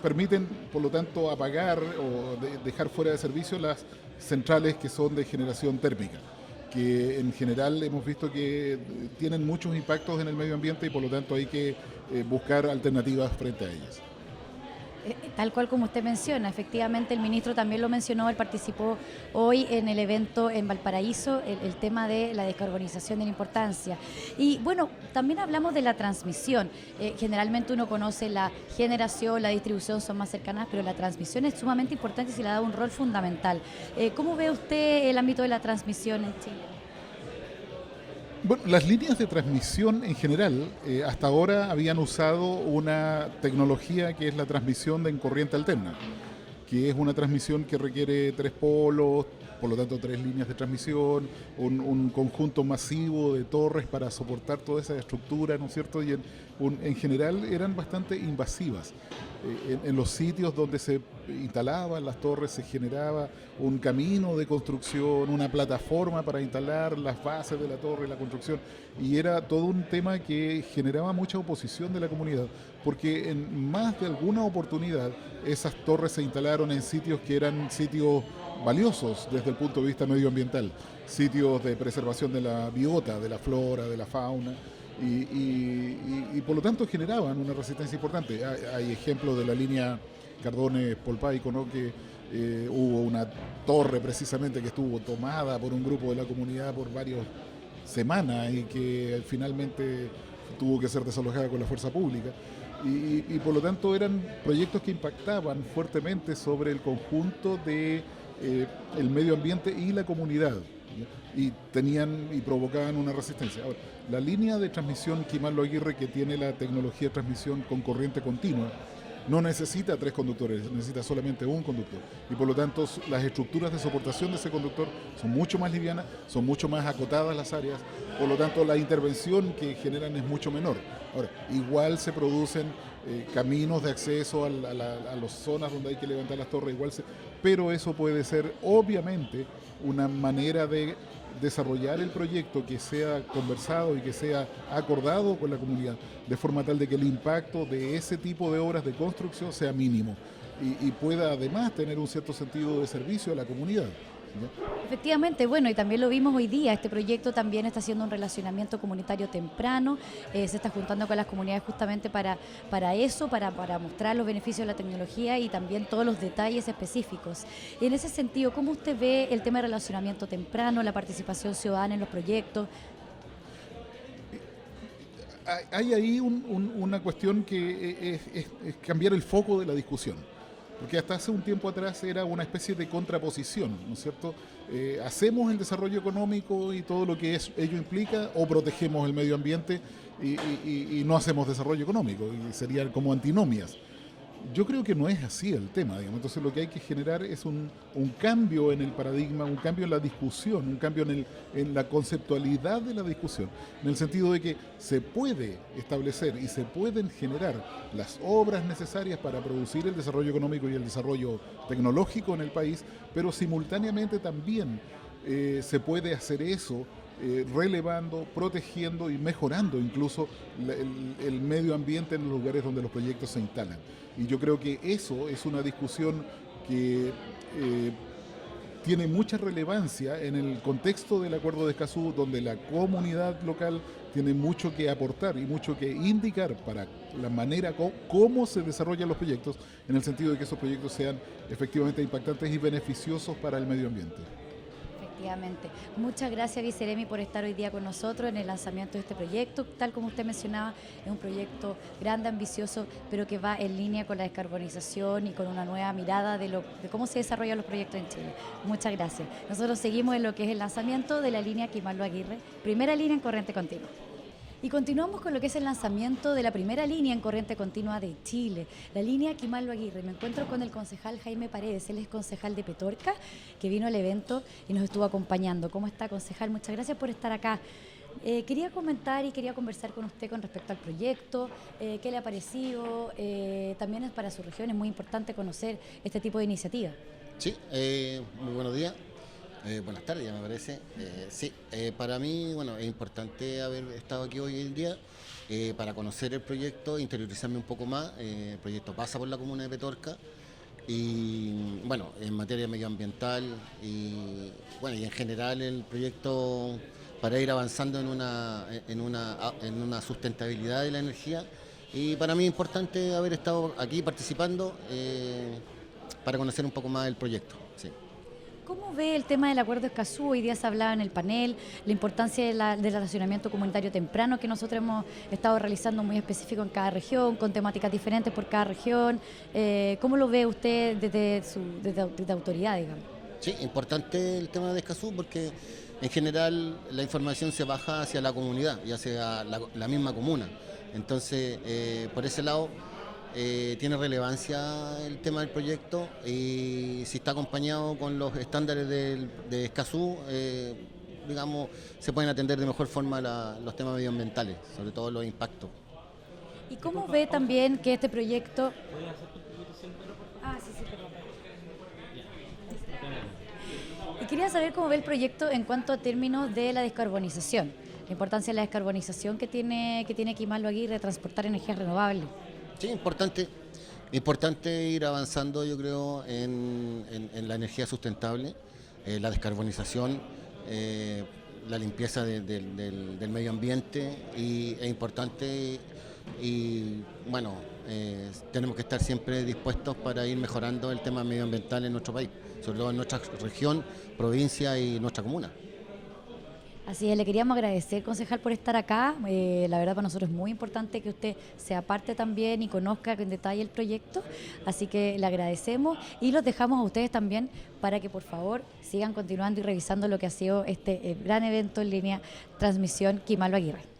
permiten, por lo tanto, apagar o dejar fuera de servicio las centrales que son de generación térmica, que en general hemos visto que tienen muchos impactos en el medio ambiente y por lo tanto hay que buscar alternativas frente a ellas. Tal cual como usted menciona, efectivamente el ministro también lo mencionó, él participó hoy en el evento en Valparaíso, el tema de la descarbonización de la importancia. Y bueno, también hablamos de la transmisión. Generalmente uno conoce la generación, la distribución son más cercanas, pero la transmisión es sumamente importante y se le da un rol fundamental. ¿Cómo ve usted el ámbito de la transmisión en Chile? Bueno, las líneas de transmisión en general hasta ahora habían usado una tecnología que es la transmisión en corriente alterna, que es una transmisión que requiere 3 polos, por lo tanto 3 líneas de transmisión, un conjunto masivo de torres para soportar toda esa estructura, ¿no es cierto? Y en general eran bastante invasivas. En los sitios donde se instalaban las torres se generaba un camino de construcción, una plataforma para instalar las bases de la torre, la construcción, y era todo un tema que generaba mucha oposición de la comunidad, porque en más de alguna oportunidad esas torres se instalaron en sitios que eran sitios valiosos desde el punto de vista medioambiental, sitios de preservación de la biota, de la flora, de la fauna, y por lo tanto generaban una resistencia importante. Hay ejemplos de la línea Cardone-Polpaico, ¿no? Que hubo una torre precisamente que estuvo tomada por un grupo de la comunidad por varias semanas y que finalmente tuvo que ser desalojada con la fuerza pública. Y por lo tanto eran proyectos que impactaban fuertemente sobre el conjunto de el medio ambiente y la comunidad, y provocaban una resistencia. Ahora, la línea de transmisión Quimallo Aguirre, que tiene la tecnología de transmisión con corriente continua, no necesita 3 conductores, necesita solamente un conductor, y por lo tanto las estructuras de soportación de ese conductor son mucho más livianas, son mucho más acotadas las áreas, por lo tanto la intervención que generan es mucho menor. Ahora, igual se producen caminos de acceso a las zonas donde hay que levantar las torres, pero eso puede ser obviamente una manera de desarrollar el proyecto que sea conversado y que sea acordado con la comunidad, de forma tal de que el impacto de ese tipo de obras de construcción sea mínimo y pueda además tener un cierto sentido de servicio a la comunidad. Efectivamente, bueno, y también lo vimos hoy día, este proyecto también está haciendo un relacionamiento comunitario temprano, se está juntando con las comunidades justamente para eso, para mostrar los beneficios de la tecnología y también todos los detalles específicos. En ese sentido, ¿cómo usted ve el tema de relacionamiento temprano, la participación ciudadana en los proyectos? Hay ahí una cuestión que es cambiar el foco de la discusión. porque hasta hace un tiempo atrás era una especie de contraposición, ¿no es cierto? ¿Hacemos el desarrollo económico y todo lo que ello implica o protegemos el medio ambiente y no hacemos desarrollo económico? Y serían como antinomias. Yo creo que no es así el tema, digamos. Entonces lo que hay que generar es un cambio en el paradigma, un cambio en la discusión, un cambio en la conceptualidad de la discusión, en el sentido de que se puede establecer y se pueden generar las obras necesarias para producir el desarrollo económico y el desarrollo tecnológico en el país, pero simultáneamente también se puede hacer eso relevando, protegiendo y mejorando incluso el medio ambiente en los lugares donde los proyectos se instalan. Y yo creo que eso es una discusión que tiene mucha relevancia en el contexto del Acuerdo de Escazú, donde la comunidad local tiene mucho que aportar y mucho que indicar para la manera cómo se desarrollan los proyectos, en el sentido de que esos proyectos sean efectivamente impactantes y beneficiosos para el medio ambiente. Efectivamente. Muchas gracias, Viceremi, por estar hoy día con nosotros en el lanzamiento de este proyecto. Tal como usted mencionaba, es un proyecto grande, ambicioso, pero que va en línea con la descarbonización y con una nueva mirada de cómo se desarrollan los proyectos en Chile. Muchas gracias. Nosotros seguimos en lo que es el lanzamiento de la línea Quimallo Aguirre, primera línea en corriente continua. Y continuamos con lo que es el lanzamiento de la primera línea en corriente continua de Chile, la línea Quimallo Aguirre. Me encuentro con el concejal Jaime Paredes, él es concejal de Petorca, que vino al evento y nos estuvo acompañando. ¿Cómo está, concejal? Muchas gracias por estar acá. Quería comentar y quería conversar con usted con respecto al proyecto, qué le ha parecido. También es para su región, es muy importante conocer este tipo de iniciativas. Sí, muy buenos días. Buenas tardes, ya me parece. Para mí, bueno, es importante haber estado aquí hoy en día para conocer el proyecto, interiorizarme un poco más. El proyecto pasa por la comuna de Petorca y, bueno, en materia medioambiental y en general el proyecto para ir avanzando en una sustentabilidad de la energía. Y para mí es importante haber estado aquí participando para conocer un poco más el proyecto. Sí. ¿Cómo ve el tema del Acuerdo de Escazú? Hoy día se hablaba en el panel, la importancia del relacionamiento comunitario temprano que nosotros hemos estado realizando muy específico en cada región, con temáticas diferentes por cada región. ¿Cómo lo ve usted desde autoridad, digamos? Sí, importante el tema de Escazú porque en general la información se baja hacia la comunidad y hacia la misma comuna. Entonces, por ese lado, tiene relevancia el tema del proyecto y si está acompañado con los estándares de Escazú, digamos, se pueden atender de mejor forma los temas medioambientales, sobre todo los impactos. ¿Y cómo ve también que este proyecto... Y quería saber cómo ve el proyecto en cuanto a términos de la descarbonización, la importancia de la descarbonización que tiene Quimallo Aguirre, transportar energías renovables. Sí, importante ir avanzando, yo creo, en la energía sustentable, la descarbonización, la limpieza del medio ambiente y es importante y bueno, tenemos que estar siempre dispuestos para ir mejorando el tema medioambiental en nuestro país, sobre todo en nuestra región, provincia y nuestra comuna. Así es, le queríamos agradecer, concejal, por estar acá. La verdad para nosotros es muy importante que usted sea parte también y conozca en detalle el proyecto, así que le agradecemos y los dejamos a ustedes también para que por favor sigan continuando y revisando lo que ha sido este gran evento en línea Transmisión Quimallo Aguirre.